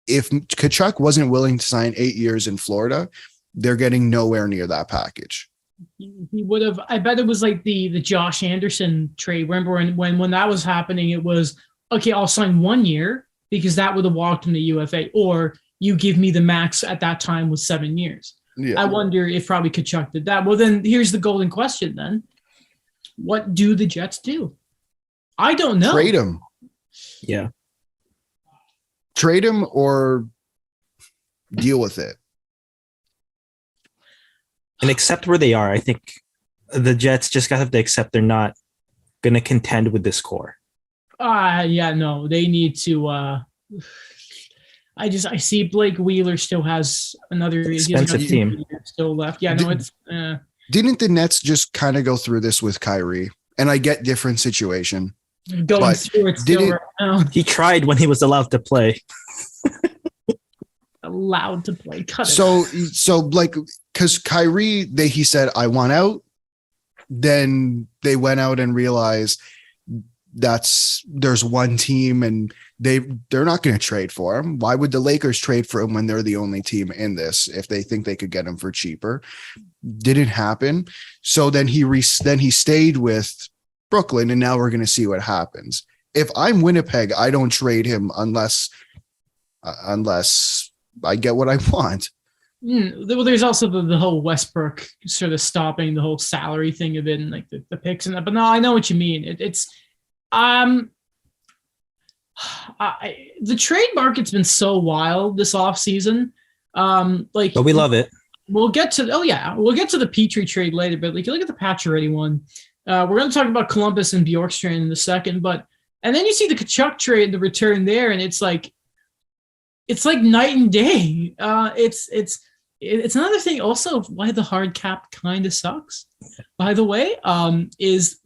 Tkachuk wasn't willing to sign 8 years in Florida, they're getting nowhere near that package. He would have. I bet it was like the Josh Anderson trade. Remember when that was happening? It was, okay, I'll sign 1 year because that would have walked him to UFA, or you give me the max at that time was 7 years. Yeah. I wonder if probably Tkachuk did that. Well, then here's the golden question. Then, what do the Jets do? I don't know. Trade him. Yeah. Trade him or deal with it. And accept where they are. I think the Jets just have to accept they're not going to contend with this core. They need to. I see Blake Wheeler still has another Expensive team still left. Yeah, no, it's Didn't the Nets just kind of go through this with Kyrie? And I get different situation. going through it still right now. He tried when he was allowed to play. Allowed to play. So like, because Kyrie, he said, I want out. Then they went out and realized there's one team and they're not going to trade for him. Why would the Lakers trade for him when they're the only team in this if they think they could get him for cheaper? Didn't happen. So then he stayed with Brooklyn, and now we're going to see what happens. If I'm Winnipeg, I don't trade him unless I get what I want. Well, there's also the whole Westbrook sort of stopping the whole salary thing of it and like the picks and that. But no, I know what you mean. The trade market's been so wild this offseason. But we love it. We'll get to the Petrie trade later, but like you look at the Pacioretty one. We're going to talk about Columbus and Bjorkstrand in a second, and then you see the Tkachuk trade, the return there, and it's like night and day. It's another thing also why the hard cap kind of sucks. By the way, is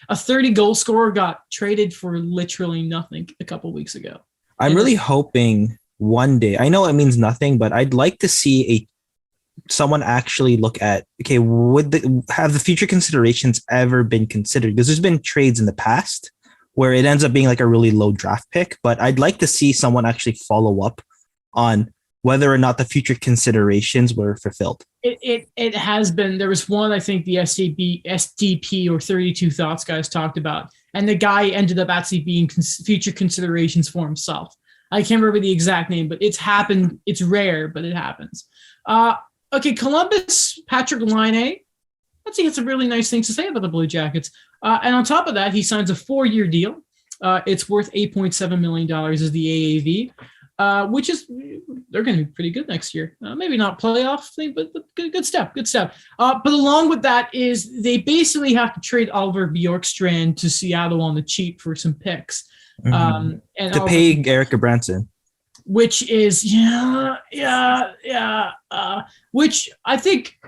a 30 goal scorer got traded for literally nothing a couple weeks ago. I'm really hoping one day. I know it means nothing, but I'd like to see someone actually look at, okay, have the future considerations ever been considered? Because there's been trades in the past where it ends up being like a really low draft pick, but I'd like to see someone actually follow up on whether or not the future considerations were fulfilled. It has been. There was one, I think the SDP or 32 Thoughts guys talked about, and the guy ended up actually being future considerations for himself. I can't remember the exact name, but it's happened. It's rare, but it happens. Okay, Columbus, Patrick Laine. Let's see, had some really nice things to say about the Blue Jackets. And on top of that, he signs a 4-year deal. It's worth $8.7 million as the AAV, which is, they're going to be pretty good next year. Maybe not playoff thing, but good step. But along with that is they basically have to trade Oliver Bjorkstrand to Seattle on the cheap for some picks. And to pay Eric Branson. Which is, which I think,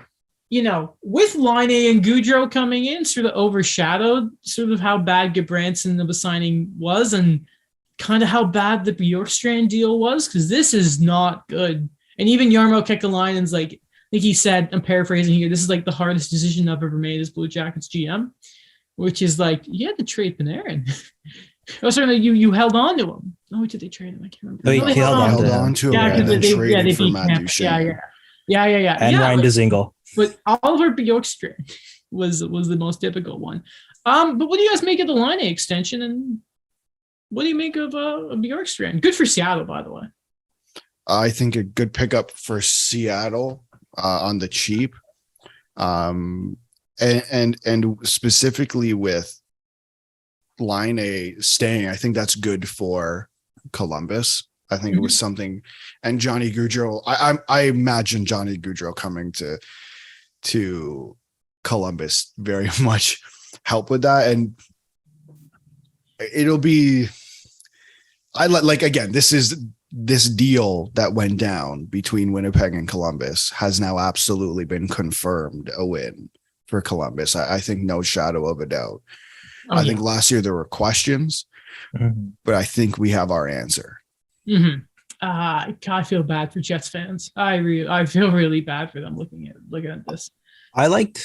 with Laine and Gaudreau coming in, sort of overshadowed sort of how bad Gudbranson of a signing was and kind of how bad the Bjorkstrand deal was, because this is not good. And even Jarmo Kekalainen's like, I think he said, I'm paraphrasing here, this is like the hardest decision I've ever made as Blue Jackets GM, which is like, you had to trade Panarin. Oh, sorry, you held on to him. Oh, did they trade him? I can't remember. Oh, he held on to him. Yeah, and then they traded for beat Matthew him. Tkachuk. Yeah. And Ryan Dzingel. But Oliver Bjorkstrand was the most difficult one. But what do you guys make of the Laine extension, and what do you make of Bjorkstrand? Good for Seattle, by the way. I think a good pickup for Seattle on the cheap, and specifically with Laine staying, I think that's good for Columbus. I think it was something, and Johnny Gaudreau. I imagine Johnny Gaudreau coming to Columbus very much help with that, and it'll be. This deal that went down between Winnipeg and Columbus has now absolutely been confirmed a win for Columbus. I think no shadow of a doubt. I think last year there were questions, but I think we have our answer. I feel bad for Jets fans. I feel really bad for them looking at this. I like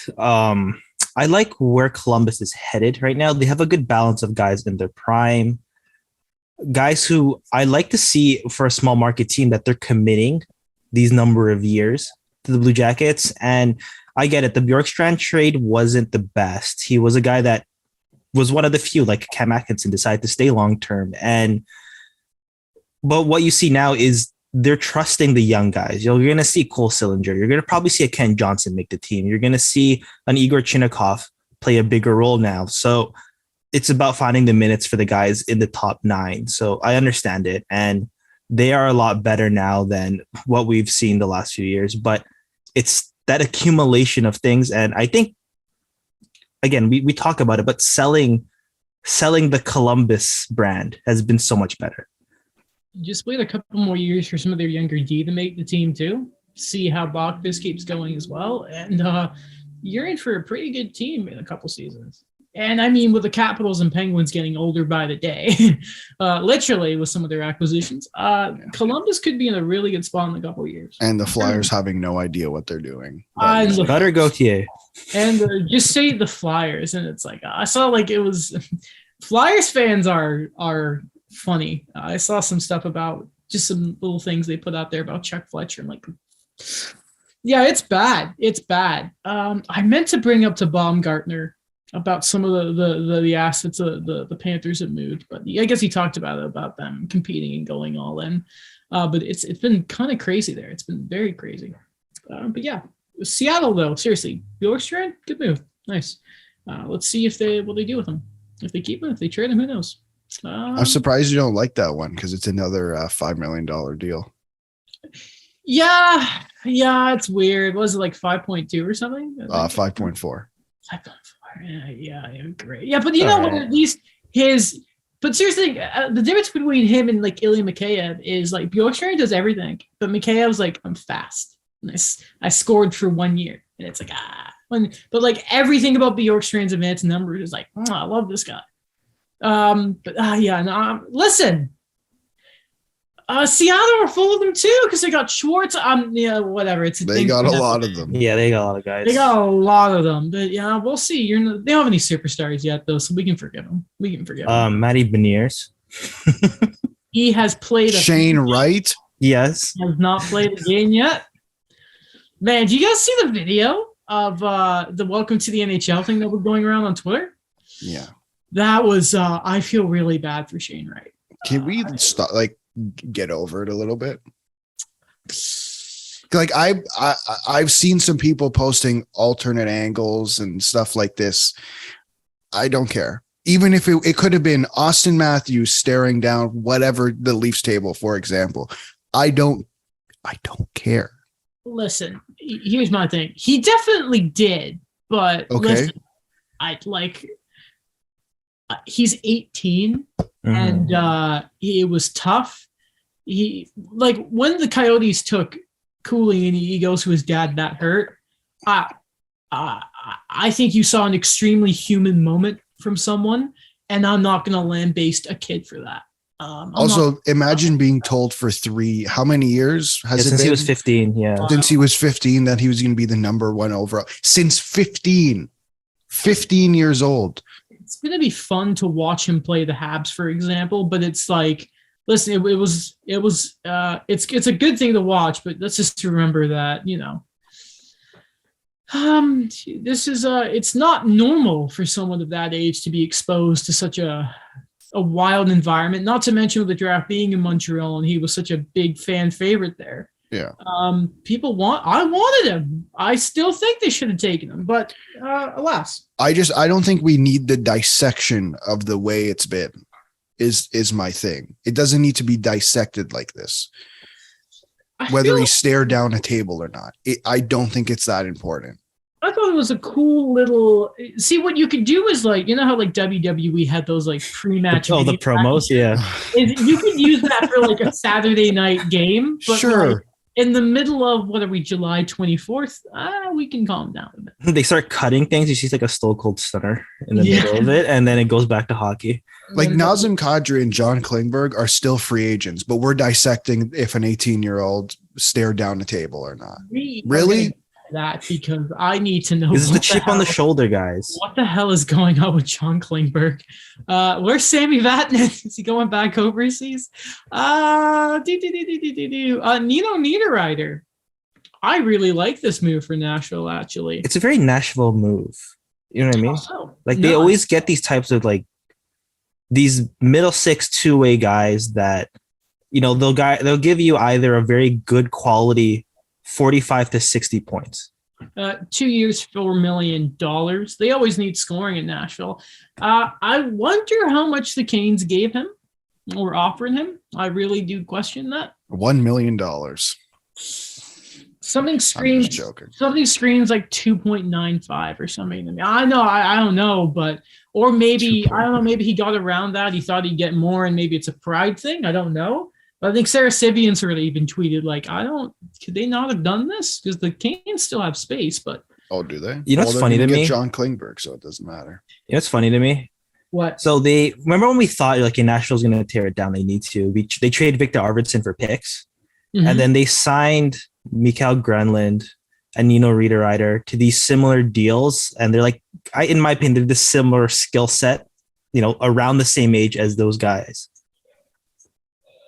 where Columbus is headed right now. They have a good balance of guys in their prime, guys who I like to see for a small market team that they're committing these number of years to the Blue Jackets. And I get it. The Bjorkstrand trade wasn't the best. He was a guy that was one of the few, like Cam Atkinson, decided to stay long-term. But what you see now is they're trusting the young guys. You're going to see Cole Sillinger. You're going to probably see a Ken Johnson make the team. You're going to see an Igor Chinnikov play a bigger role now. So it's about finding the minutes for the guys in the top 9. So I understand it. And they are a lot better now than what we've seen the last few years. But it's that accumulation of things. And I think, again, we talk about it, but selling the Columbus brand has been so much better. just wait a couple more years for some of their younger D to make the team too. See how Bachfist keeps going as well. And you're in for a pretty good team in a couple seasons. And I mean, with the Capitals and Penguins getting older by the day, literally with some of their acquisitions, Columbus could be in a really good spot in a couple of years. And the Flyers having no idea what they're doing. Cutter Gauthier. And just say the Flyers, and it's like I saw like it was Flyers fans are funny. I saw some stuff about just some little things they put out there about Chuck Fletcher. I'm like, yeah, it's bad. It's bad. I meant to bring up to Baumgartner about some of the assets the Panthers have moved, but I guess he talked about them competing and going all in. But it's been kind of crazy there. It's been very crazy. But yeah, Seattle though, seriously, Bjorkstrand, good move, nice. Let's see what they do with him. If they keep him, if they trade him, who knows? I'm surprised you don't like that one because it's another $5 million deal. Yeah, it's weird. Was it like 5.2 or something? 5.4. 5.4. Yeah, great. Yeah, but you know what? At least but seriously, the difference between him and like Ilya Mikheyev is like Bjorkstrand does everything, but Mikheyev's like, I'm fast. And I scored for 1 year, and it's like but like everything about Bjorkstrand's advanced numbers is like, I love this guy. Listen. Seattle are full of them too because they got Schwartz. Whatever. They got a lot of them. Yeah, they got a lot of guys. They got a lot of them, but yeah, we'll see. They don't have any superstars yet, though, so we can forgive them. Matty Beniers. He has played. Shane Wright. Yes. Has not played a game yet. Man, do you guys see the video of the Welcome to the NHL thing that was going around on Twitter? Yeah. That was. I feel really bad for Shane Wright. Can we stop? Get over it a little bit. Like I've seen some people posting alternate angles and stuff like this. I don't care. Even if it could have been Austin Matthews staring down whatever the Leafs table, for example. I don't care. Listen, here's my thing. He definitely did, but okay. Listen, he's 18. And it was tough. He when the Coyotes took Cooley and he goes to his dad that hurt. I think you saw an extremely human moment from someone, and I'm not going to lambaste a kid for that. Imagine being told for how many years has it since been? he was 15? Yeah, since he was 15 that he was going to be the number 1 overall. Since 15 years old. It's going to be fun to watch him play the Habs, for example, but it's like, listen, it's a good thing to watch, but let's just remember that, this is it's not normal for someone of that age to be exposed to such a wild environment, not to mention with the draft being in Montreal, and he was such a big fan favorite there. Yeah. I wanted him. I still think they should have taken him, but alas. I don't think we need the dissection of the way it's been is my thing. It doesn't need to be dissected like this. Whether he stared down a table or not. I don't think it's that important. I thought it was a cool little. See, what you could do is like, you know how like WWE had those like pre-match. The promos, yeah. You could use that for like a Saturday night game, but sure. In the middle of July 24th, we can calm down a bit. They start cutting things. You see like a Stone Cold Stunner in the middle of it, and then it goes back to hockey. Like Nazem Kadri and John Klingberg are still free agents, but we're dissecting if an 18-year-old stared down a table or not. Really? That because I need to know. This is the chip on the shoulder, guys. What the hell is going on with John Klingberg? Where's Sammy Vatanen? Is he going back overseas? Nino Niederreiter. I really like this move for Nashville, actually. It's a very Nashville move. You know what I mean? They always get these types of like these middle six two-way guys that, they'll give you either a very good quality 45 to 60 points. 2 years, $4 million. They always need scoring in Nashville. I wonder how much the Canes gave him or offered him. I really do question that. $1 million. Something screams like 2.95 or something. I don't know, but maybe he got around that. He thought he'd get more, and maybe it's a pride thing. I don't know. But I think Sarah Sibian sort of even tweeted like, could they not have done this? Because the Canes still have space, but. Oh, do they? You know what's they're funny gonna to get me? John Klingberg, so it doesn't matter. You know what's funny to me? What? So they remember when we thought like Nashville's going to tear it down. They need to. They traded Victor Arvidsson for picks, and then they signed Mikael Grenland and Nino Riederreiter to these similar deals. And they're like, in my opinion, they're the similar skill set, around the same age as those guys.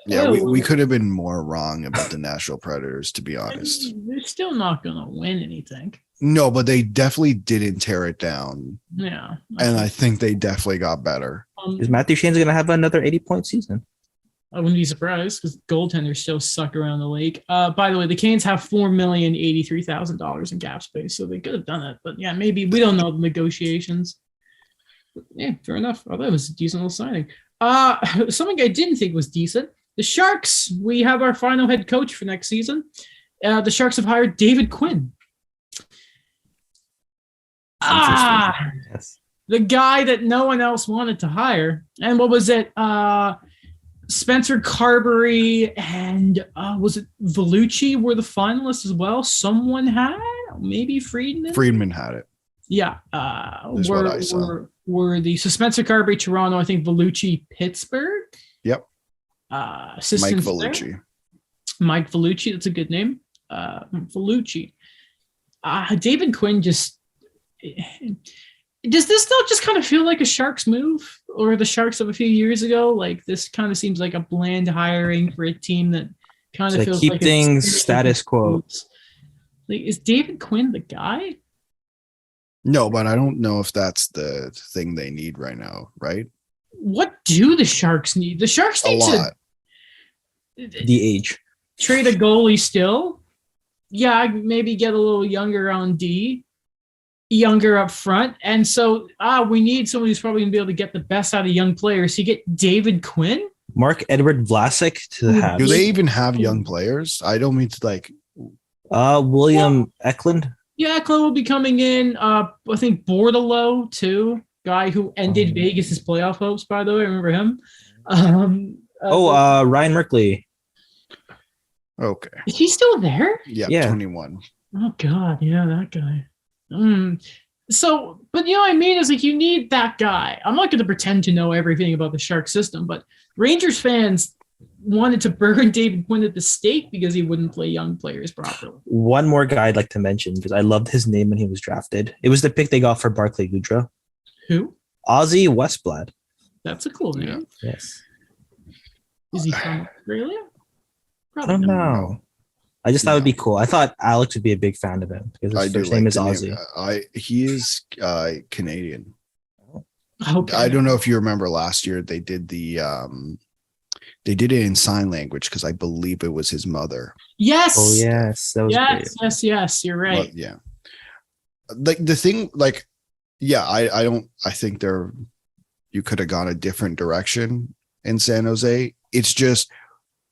Yeah, we could have been more wrong about the Nashville Predators, to be honest. They're still not going to win anything. No, but they definitely didn't tear it down. Yeah. And I think they definitely got better. Is Matthew Shane's going to have another 80-point season? I wouldn't be surprised because goaltenders still suck around the league. By the way, the Canes have $4,083,000 in cap space, so they could have done it. But yeah, maybe we don't know the negotiations. But yeah, fair enough. I thought it was a decent little signing. Something I didn't think was decent. The Sharks. We have our final head coach for next season. The Sharks have hired David Quinn. Yes. The guy that no one else wanted to hire. And what was it? Spencer Carberry and was it Vellucci were the finalists as well? Someone had? Maybe Friedman? Friedman had it. Yeah. Is what I saw. Were the Spencer Carberry, Toronto, I think Vellucci, Pittsburgh? Yep. Mike Vellucci. Mike Vellucci, that's a good name. Vellucci. David Quinn just... Does this not just kind of feel like a Sharks move or the Sharks of a few years ago? Like this kind of seems like a bland hiring for a team that kind of feels keep like things status quo. Like, is David Quinn the guy? No, but I don't know if that's the thing they need right now, right? What do the Sharks need? The Sharks need lot. The age. Trade a goalie still. Yeah, maybe get a little younger on D. Younger up front, and so we need someone who's probably gonna be able to get the best out of young players. So you get David Quinn, Mark-Edward Vlasic to the Habs. Do they even have young players? I don't mean to like. William Eklund. Yeah, Eklund will be coming in. I think Bordelot too, guy who ended Vegas's playoff hopes. By the way, remember him? Ryan Merkley. Okay. Is he still there? Yeah. 21. Oh God, yeah, that guy. So, but you know what I mean? Is like you need that guy. I'm not going to pretend to know everything about the Shark system, but Rangers fans wanted to burn David Quinn at the stake because he wouldn't play young players properly. One more guy I'd like to mention because I loved his name when he was drafted. It was the pick they got for Barclay Goodrow. Who? Ozzy Westblad. That's a cool name. Yeah. Yes. Is he from Australia? I don't know. I just thought it would be cool. I thought Alex would be a big fan of him because his first name is Ozzy. He is Canadian. Okay. I don't know if you remember last year they did they did it in sign language because I believe it was his mother. Yes. Oh yes, that was great. Yes. You're right. But, yeah. Like the thing, like, yeah, I think you could have gone a different direction in San Jose. It's just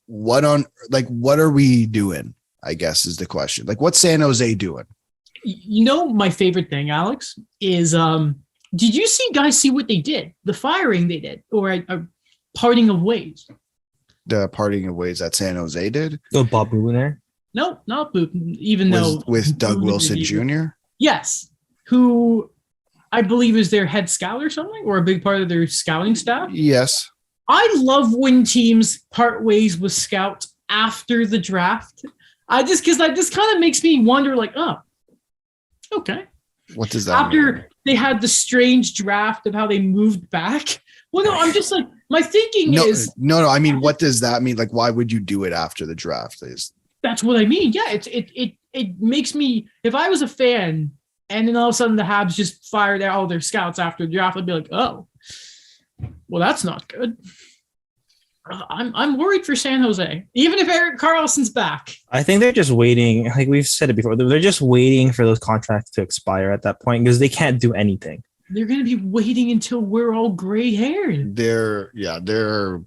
what are we doing? I guess is the question. Like, what's San Jose doing? You know, my favorite thing, Alex, is did you see what they did? The firing they did, or a parting of ways? The parting of ways that San Jose did? Oh, Bob Bruner? No, not Boop. Even though with Doug Wilson Jr. Yes, who I believe is their head scout or something, or a big part of their scouting staff. Yes. I love when teams part ways with scouts after the draft. Because that just kind of makes me wonder, like, oh, okay. What does that After mean? they had the strange draft of how they moved back. Well, no, I'm just like, my thinking is. No. I mean, what does that mean? Like, why would you do it after the draft? That's what I mean. Yeah, it makes me, if I was a fan and then all of a sudden the Habs just fired out all their scouts after the draft, I'd be like, oh, well, that's not good. I'm worried for San Jose, even if Erik Karlsson's back. I think they're just waiting. Like we've said it before, they're just waiting for those contracts to expire at that point because they can't do anything. They're going to be waiting until we're all gray haired. They're in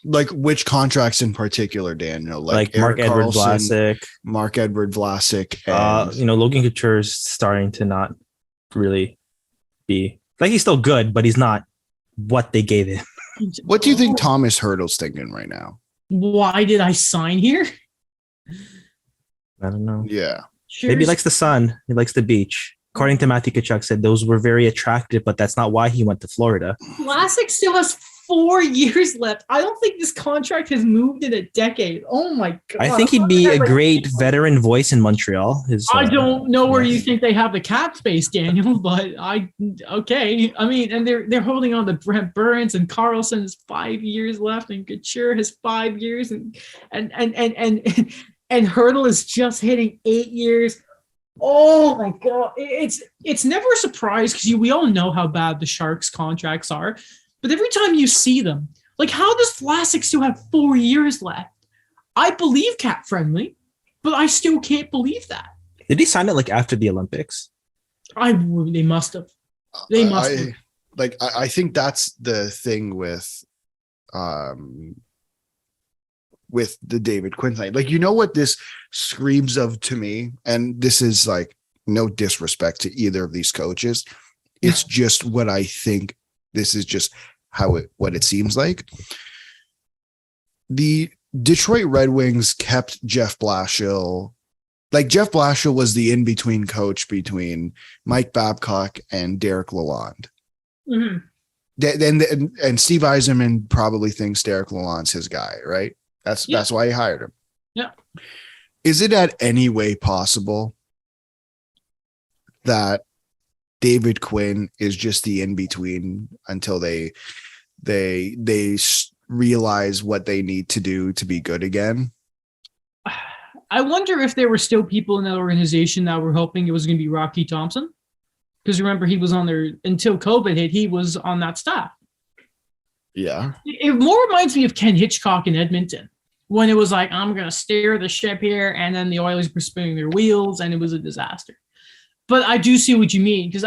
like which contracts in particular, Daniel? Like Mark-Edward Vlasic, and Logan Couture's starting to not really be like he's still good, but he's not what they gave him. What do you think Thomas Hurdle's thinking right now? Why did I sign here? I don't know. Yeah. Sure. Maybe he likes the sun. He likes the beach. According to Matthew Tkachuk, said those were very attractive, but that's not why he went to Florida. Vlasic still has 4 years left. I don't think this contract has moved in a decade. Oh my god! I think he'd be a great veteran voice in Montreal. I don't know where you think they have the cap space, Daniel, but okay. I mean, and they're holding on to Brent Burns, and Carlson has 5 years left, and Couture has 5 years, and Hurdle is just hitting 8 years. Oh my god! It's never a surprise because we all know how bad the Sharks contracts are. But every time you see them, like, how does Vlasic still have 4 years left? I believe cap friendly, but I still can't believe that. Did he sign it like after the Olympics? They must have. They must have. I think that's the thing with the David Quinn thing. Like, you know what this screams of to me, and this is like no disrespect to either of these coaches. It's just what I think. This is just what it seems like. The Detroit Red Wings kept Jeff Blashill. Like, Jeff Blashill was the in-between coach between Mike Babcock and Derek Lalonde. Mm-hmm. And Steve Yzerman probably thinks Derek Lalonde's his guy, right? That's why he hired him. Yeah. Is it at any way possible that David Quinn is just the in-between until they realize what they need to do to be good again? I wonder if there were still people in that organization that were hoping it was going to be Rocky Thompson. Because remember, he was on there until COVID hit. He was on that staff. Yeah. It more reminds me of Ken Hitchcock in Edmonton, when it was like, I'm going to steer the ship here, and then the Oilers were spinning their wheels, and it was a disaster. But I do see what you mean, because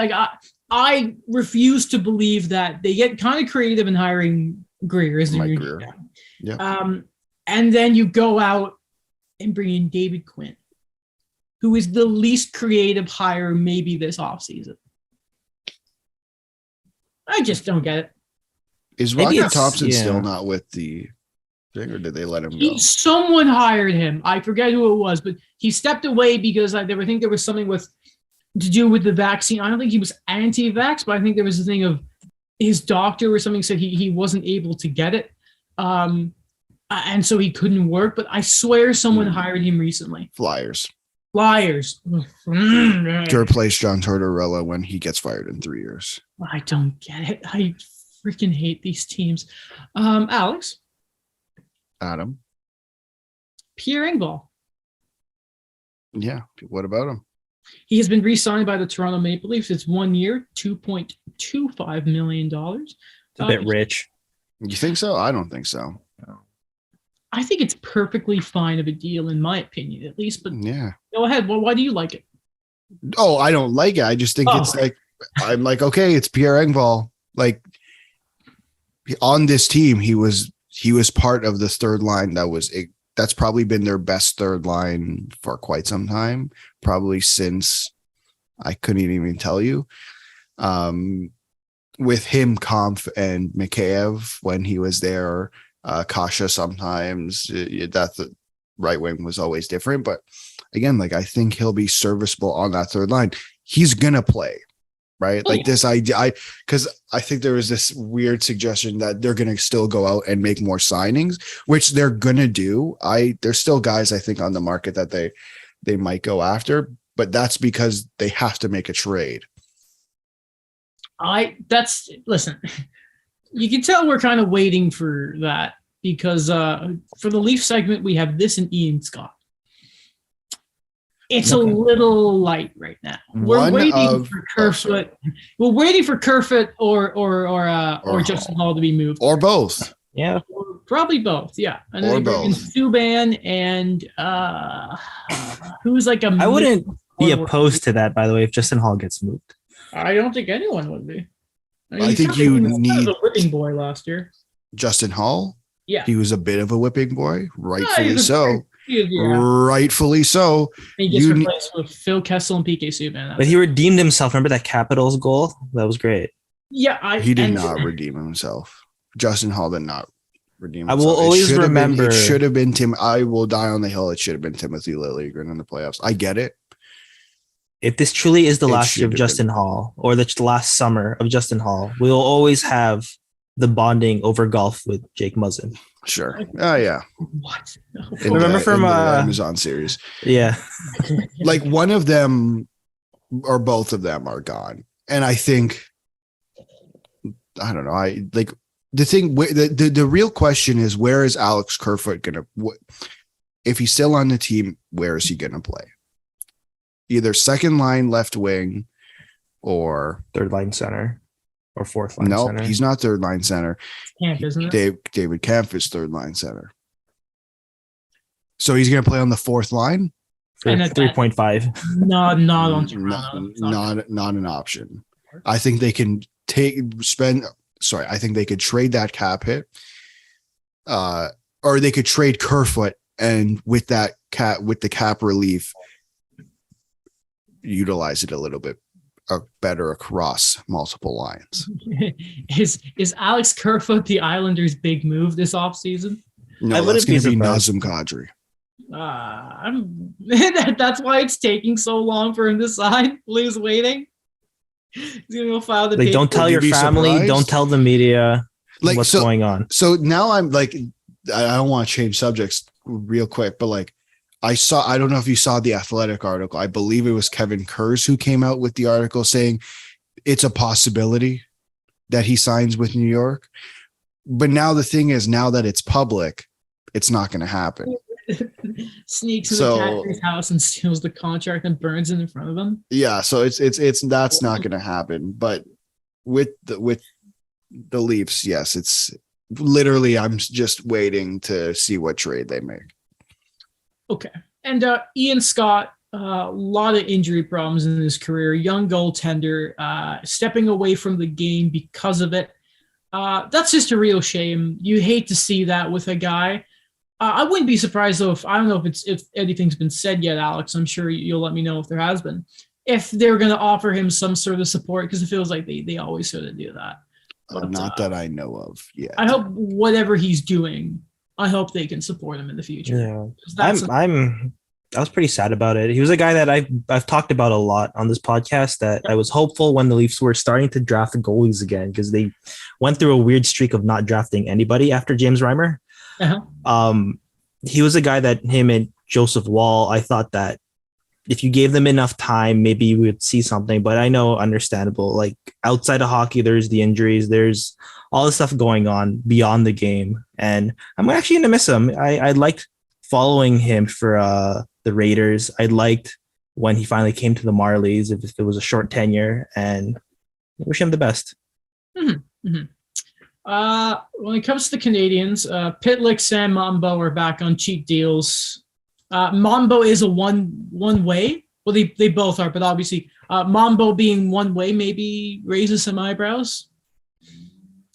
I refuse to believe that they get kind of creative in hiring Greer as their new GM. Yeah. And then you go out and bring in David Quinn, who is the least creative hire maybe this offseason. I just don't get it. Is Rocky Thompson still not with the thing, or did they let him go? Someone hired him. I forget who it was, but he stepped away because I think there was something to do with the vaccine. I don't think he was anti-vax, but I think there was a thing of his doctor or something said he wasn't able to get it. And so he couldn't work, but I swear someone hired him recently. Flyers. To replace John Tortorella when he gets fired in 3 years. I don't get it. I freaking hate these teams. Alex? Adam? Pierre Engvall. Yeah. What about him? He has been re-signed by the Toronto Maple Leafs. It's 1 year, $2.25 million. It's a bit rich. You think so? I don't think so. I think it's perfectly fine of a deal, in my opinion, at least. But yeah, go ahead. Well, why do you like it? Oh, I don't like it. I just think it's like, I'm like, okay, it's Pierre Engvall. Like, on this team, he was part of the third line that's probably been their best third line for quite some time, probably since I couldn't even tell you. With him, Kampf, and Mikheyev when he was there, Kasha sometimes, that the right wing was always different. But again, like, I think he'll be serviceable on that third line. He's going to play, right? Like this idea, because I think there was this weird suggestion that they're going to still go out and make more signings, which they're going to do. There's still guys, I think, on the market that they might go after, but that's because they have to make a trade. Listen, you can tell we're kind of waiting for that because for the Leaf segment, we have this and Ian Scott. It's a little light right now. We're waiting for Kerfoot. We're waiting for Kerfoot or Justin Hall to be moved. Or both. Yeah. Probably both. Yeah. And or then both. Subban and who's like I wouldn't be opposed to that, by the way, if Justin Hall gets moved. I don't think anyone would be. I think you need a whipping boy last year. Justin Hall. Yeah. He was a bit of a whipping boy, rightfully so. Yeah. Rightfully so. And he gets replaced with Phil Kessel and PK Subban. But he redeemed himself. Remember that Capitals goal? That was great. Yeah. He did not redeem himself. Justin Hall did not redeem I will himself. always remember. It should have been Tim. I will die on the hill. It should have been Timothy Liljegren in the playoffs. I get it. If this truly is the It last year of should have Justin Hall, or the last summer of Justin Hall, we will always have the bonding over golf with Jake Muzzin. Sure. Oh yeah. What? Remember from the Amazon series. Yeah. Like one of them or both of them are gone. And I think I don't know. I like the thing. The real question is, where is Alex Kerfoot gonna? If he's still on the team, where is he gonna play? Either second line left wing, or third line center, or fourth line no, center. he's not third line center. Camp, isn't it? David Kampf is third line center. So he's gonna play on the fourth line. For And at 3.5. Not on Toronto. Not an option. I think they can I think they could trade that cap hit, or they could trade Kerfoot, and with the cap relief, utilize it a little bit better across multiple lines. Is Alex Kerfoot the Islanders' big move this offseason? No, I that's wouldn't be going to be surprised. Nazem Kadri. That's why it's taking so long for him to sign. Lou's waiting. He's gonna go file the Like, don't paper. tell Would you your be family, surprised? don't tell the media Like, what's so- going on. So now I'm like, I don't want to change subjects real quick, but like I don't know if you saw the Athletic article. I believe it was Kevin Kurz who came out with the article saying it's a possibility that he signs with New York. But now the thing is, now that it's public, it's not going to happen. Sneaks in So- the Cadbury's house and steals the contract and burns it in front of him. Yeah, so it's that's not going to happen. But with the Leafs, yes, it's literally I'm just waiting to see what trade they make. Okay. And Ian Scott, a lot of injury problems in his career, young goaltender, stepping away from the game because of it. That's just a real shame. You hate to see that with a guy. I wouldn't be surprised though if I don't know if anything's been said yet, Alex. I'm sure you'll let me know if there has been. If they're going to offer him some sort of support, because it feels like they always sort of do that. But, Not that I know of yet. I hope whatever he's doing, I hope they can support him in the future. Yeah. 'Cause that's I was pretty sad about it. He was a guy that I've talked about a lot on this podcast, that I was hopeful when the Leafs were starting to draft the goalies again, because they went through a weird streak of not drafting anybody after James Reimer. Uh-huh. He was a guy that him and Joseph Wall, I thought that if you gave them enough time, maybe you would see something. But I know, understandable. Like, outside of hockey, there's the injuries, there's all this stuff going on beyond the game, and I'm actually gonna miss him. I liked following him for the Raiders. I liked when he finally came to the Marlies, if it was a short tenure, and I wish him the best. When it comes to the Canadians, Pitlick and Mambo are back on cheap deals. Mambo is a one way. Well, they both are, but obviously Mambo being one way maybe raises some eyebrows.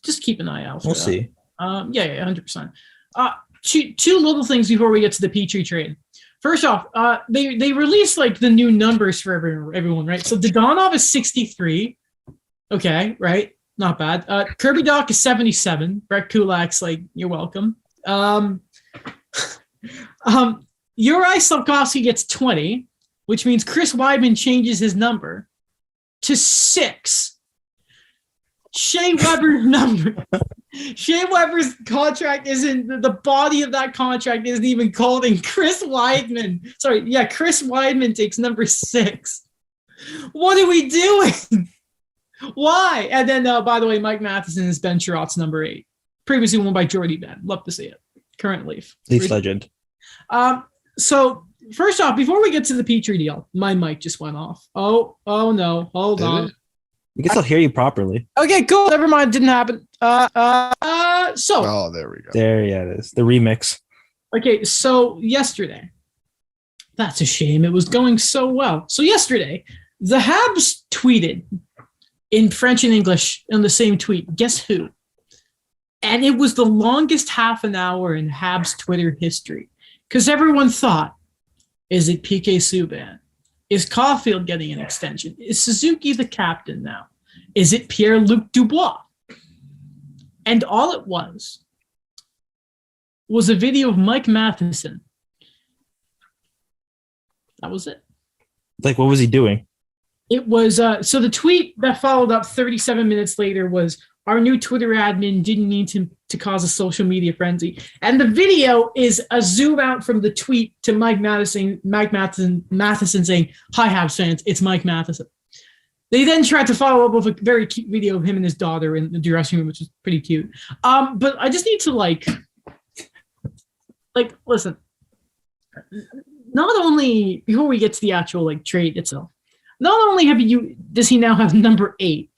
Just keep an eye out for We'll that. see. Yeah, 100%. Two little things before we get to the Petrie trade. First off, they released like the new numbers for everyone, right? So Dadonov is 63. Okay, right? Not bad. Kirby Doc is 77. Brett Kulak's like, you're welcome. Uri Slafkovsky gets 20, which means Chris Weidman changes his number to 6. Shea Weber's number. Shea Weber's contract isn't, the body of that contract isn't even called in. Chris Weidman takes number 6. What are we doing? Why? And then, by the way, Mike Matheson is Ben Sherratt's number 8. Previously won by Jordy Ben. Love to see it. Current Leaf. Leafs legend. So first off, before we get to the Petrie deal, my mic just went off. Oh no. Hold Did on. it? We can still hear you properly. Okay, cool. Never mind. Didn't happen. So Oh, there we go. There, yeah, it is. The remix. okay, so yesterday. That's a shame. It was going so well. So yesterday, the Habs tweeted in French and English in the same tweet. Guess who? And it was the longest half an hour in Habs Twitter history. Because everyone thought, is it PK Subban? Is Caulfield getting an extension? Is Suzuki the captain now? Is it Pierre-Luc Dubois? And all it was a video of Mike Matheson. That was it. Like, what was he doing? It was so the tweet that followed up 37 minutes later was, our new Twitter admin didn't mean to cause a social media frenzy. And the video is a zoom out from the tweet to Mike Matheson saying, "Hi, Habs fans, it's Mike Matheson." They then tried to follow up with a very cute video of him and his daughter in the dressing room, which is pretty cute. But I just need to like listen. Not only, before we get to the actual like trade itself, not only does he now have number 8,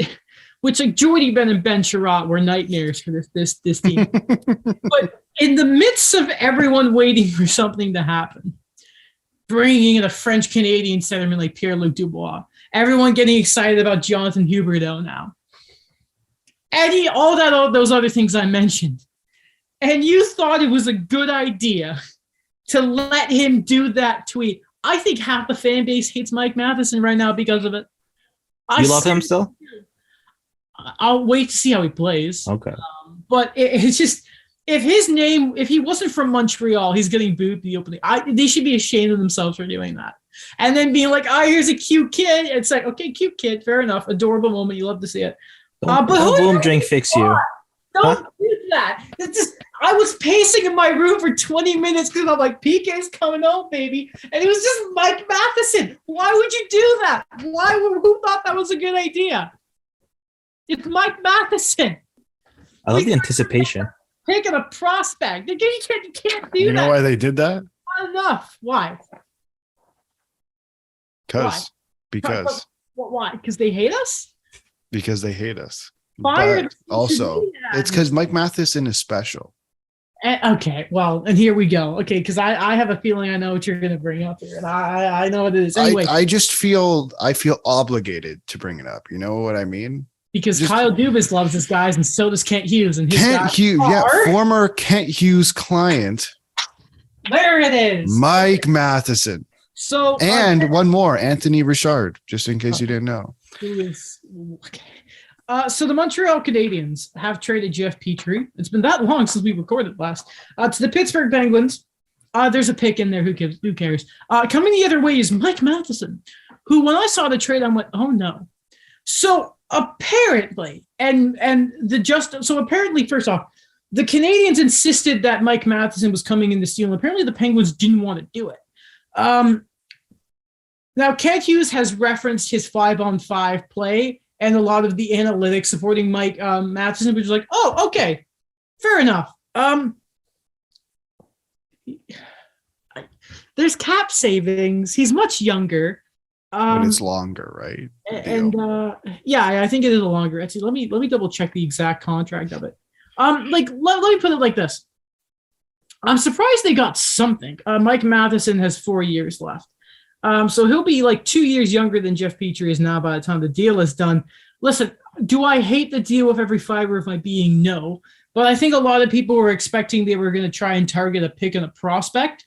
which like Jordy Ben and Ben Sherratt were nightmares for this team. But in the midst of everyone waiting for something to happen, bringing in a French Canadian centerman like Pierre-Luc Dubois, everyone getting excited about Jonathan Huberdeau now, and all those other things I mentioned, and you thought it was a good idea to let him do that tweet. I think half the fan base hates Mike Matheson right now because of it. You love him still? I'll wait to see how he plays. Okay. But it's just, if he wasn't from Montreal, he's getting booed the opening. They should be ashamed of themselves for doing that. And then being like, here's a cute kid. It's like, okay, cute kid, fair enough. Adorable moment. You love to see it. Don't boom drink fix you. Don't do that. It's just, I was pacing in my room for 20 minutes because I'm like, PK's coming home, baby. And it was just Mike Matheson. Why would you do that? Who thought that was a good idea? It's Mike Matheson. I love the anticipation. Taking a prospect. You can't do that. You know why they did that? Not enough. Why? Because. Why? Because they hate us? Because they hate us. Fired. But also, it's because Mike Matheson is special. Okay, well, and here we go. Okay, because I have a feeling I know what you're going to bring up here, and I know what it is. Anyway, I just feel obligated to bring it up. You know what I mean? Because Kyle Dubas loves his guys, and so does Kent Hughes. And Kent Hughes, former Kent Hughes client. There it is, Mike Matheson. So, and one more, Anthony Richard, just in case you didn't know. Okay. So the Montreal Canadiens have traded Jeff Petrie. It's been that long since we recorded last. To the Pittsburgh Penguins. There's a pick in there. Who cares? Coming the other way is Mike Matheson, who, when I saw the trade, I went, oh no. So apparently, apparently, first off, the Canadiens insisted that Mike Matheson was coming in the deal, and apparently the Penguins didn't want to do it. Now, Kent Hughes has referenced his 5-on-5 play and a lot of the analytics supporting Mike Matheson, which is like, oh, okay, fair enough. There's cap savings. He's much younger. But it's longer, right? And I think it is a longer. Actually, let me double check the exact contract of it. Let me put it like this. I'm surprised they got something. Mike Matheson has 4 years left. So he'll be like 2 years younger than Jeff Petrie is now by the time the deal is done. Listen, do I hate the deal with every fiber of my being? No. But I think a lot of people were expecting they were going to try and target a pick and a prospect.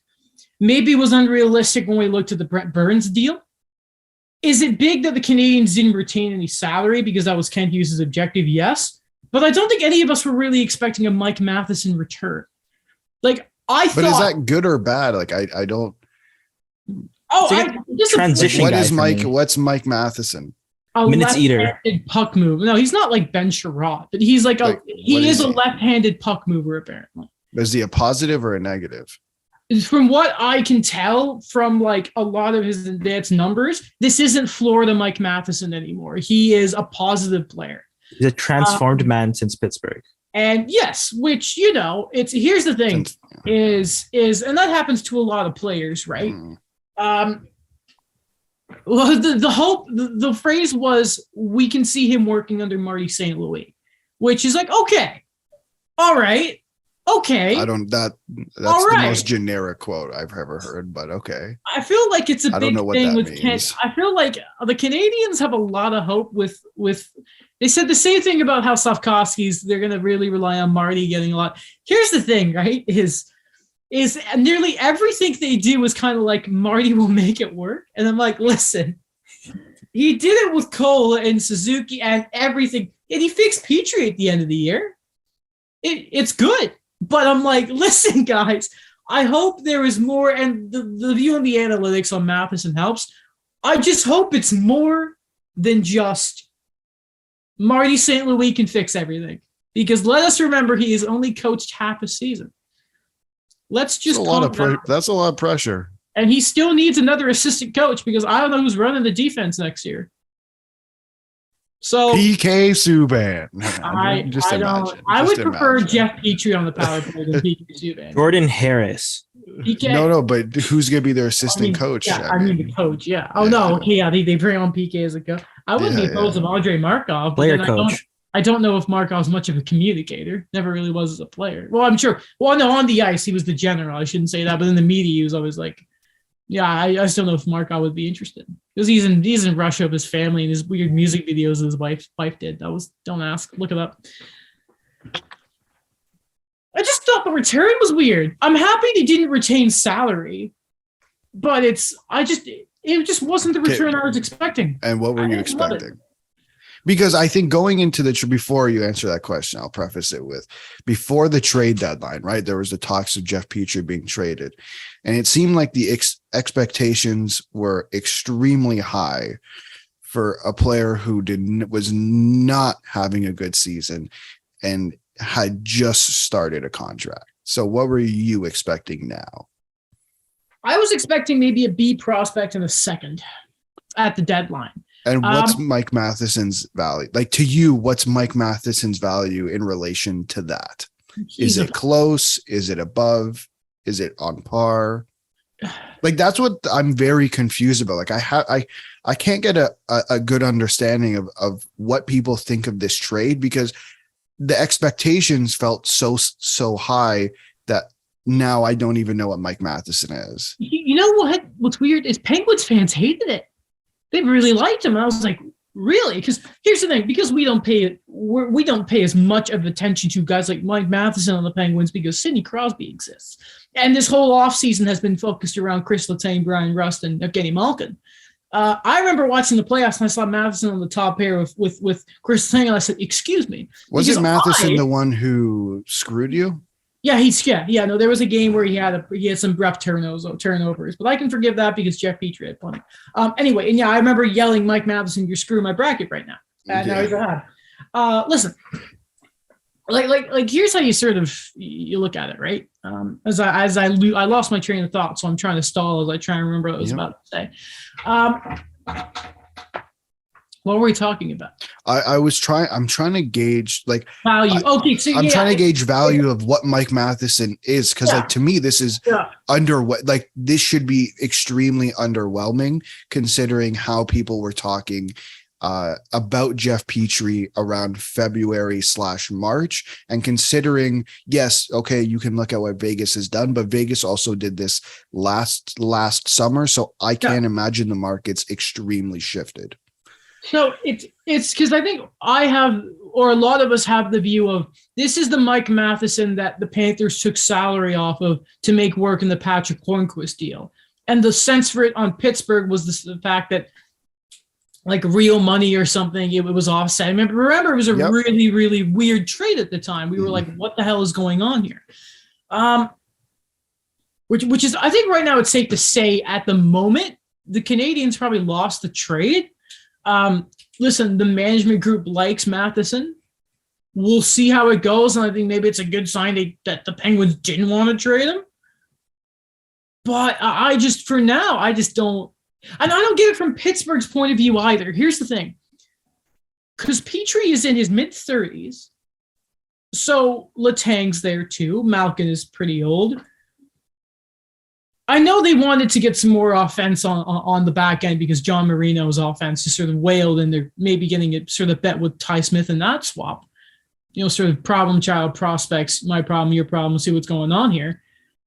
Maybe it was unrealistic when we looked at the Brent Burns deal. Is it big that the Canadiens didn't retain any salary because that was Kent Hughes' objective? Yes. But I don't think any of us were really expecting a Mike Matheson return. But is that good or bad? Like, I don't. Transition. What's Mike Matheson? A minutes eater. Puck move. No, he's not like Ben Sherratt, but he's he is a left-handed puck mover apparently. Is he a positive or a negative? From what I can tell from like a lot of his advanced numbers, this isn't Florida Mike Matheson anymore. He is a positive player. He's a transformed man since Pittsburgh. And yes, which, here's the thing is, and that happens to a lot of players, right? Well, the phrase was, we can see him working under Marty St. Louis, which is like, okay, all right, okay. That's the most generic quote I've ever heard, but okay. I feel like it's a big thing with Kent. I feel like the Canadians have a lot of hope with. They said the same thing about how Slavkovsky's. They're going to really rely on Marty getting a lot. Here's the thing, right? Is nearly everything they do is kind of like Marty will make it work. And I'm like, listen, he did it with Cole and Suzuki and everything. And he fixed Petrie at the end of the year. it's good. But I'm like, listen, guys, I hope there is more. And the view on the analytics on Matheson helps. I just hope it's more than just Marty St. Louis can fix everything. Because let us remember, he has only coached half a season. Let's just that's a lot of pressure. And he still needs another assistant coach because I don't know who's running the defense next year. So PK Subban. I would prefer Jeff Petrie on the power play than PK Subban. Jordan Harris. PK, No, but who's going to be their assistant coach? Yeah, I mean the coach. Yeah. Oh no. Okay. Yeah, they bring on PK as a coach. I wouldn't be opposed of Andre Markov. Player coach. I don't know if Markov's much of a communicator. Never really was as a player. Well, I'm sure. Well, no, on the ice he was the general. I shouldn't say that, but in the media he was always like, yeah, I still know if Markov would be interested because he's in Russia with his family and his weird music videos his wife did. Don't ask, look it up. I just thought the return was weird. I'm happy they didn't retain salary, but it just wasn't the return I was expecting. And what were you expecting? Because I think going into before you answer that question, I'll preface it with before the trade deadline, right? There was the talks of Jeff Petrie being traded, and it seemed like the expectations were extremely high for a player who was not having a good season and had just started a contract. So what were you expecting now? I was expecting maybe a B prospect in a second at the deadline. And what's Mike Matheson's value? Like to you, what's Mike Matheson's value in relation to that? Is it close? Is it above? Is it on par? Like that's what I'm very confused about. Like I can't get a good understanding of what people think of this trade because the expectations felt so high that now I don't even know what Mike Matheson is. You know what? What's weird is Penguins fans hated it. They really liked him. And I was like, really? Because here's the thing, because we don't pay as much of attention to guys like Mike Matheson on the Penguins because Sidney Crosby exists. And this whole offseason has been focused around Chris Letang, Brian Rust, and Evgeny Malkin. I remember watching the playoffs and I saw Matheson on the top pair with Chris Letang, and I said, excuse me. Wasn't Matheson the one who screwed you? Yeah, no, there was a game where he had some rough turnovers, but I can forgive that because Jeff Petrie had plenty. Anyway, and yeah, I remember yelling, Mike Matheson, you're screwing my bracket right now. Now he's ahead. Listen, like here's how you sort of you look at it, right? As I lost my train of thought, so I'm trying to stall as I try and remember what I was about to say. What were we talking about? I'm trying to gauge like value. Okay, so I'm trying to gauge value of what Mike Matheson is because like to me this is like this should be extremely underwhelming considering how people were talking about Jeff Petrie around February/March and considering yes, okay, you can look at what Vegas has done, but Vegas also did this last summer, so I can't imagine the market's extremely shifted. So it's because I think I have, or a lot of us have the view of this is the Mike Matheson that the Panthers took salary off of to make work in the Patrick Hornquist deal. And the sense for it on Pittsburgh was the fact that like real money or something, it was offset. Remember it was a really, really weird trade at the time. We were like, what the hell is going on here? Which is, I think right now it's safe to say at the moment, the Canadians probably lost the trade. Listen, the management group likes Matheson. We'll see how it goes, and I think maybe it's a good sign that the Penguins didn't want to trade him. But I just don't, and I don't get it from Pittsburgh's point of view either. Here's the thing. Because Petrie is in his mid-30s, so Letang's there too. Malkin is pretty old. I know they wanted to get some more offense on the back end because John Marino's offense just sort of wailed and they're maybe getting it sort of bet with Ty Smith in that swap. You know, sort of problem child prospects, my problem, your problem, see what's going on here.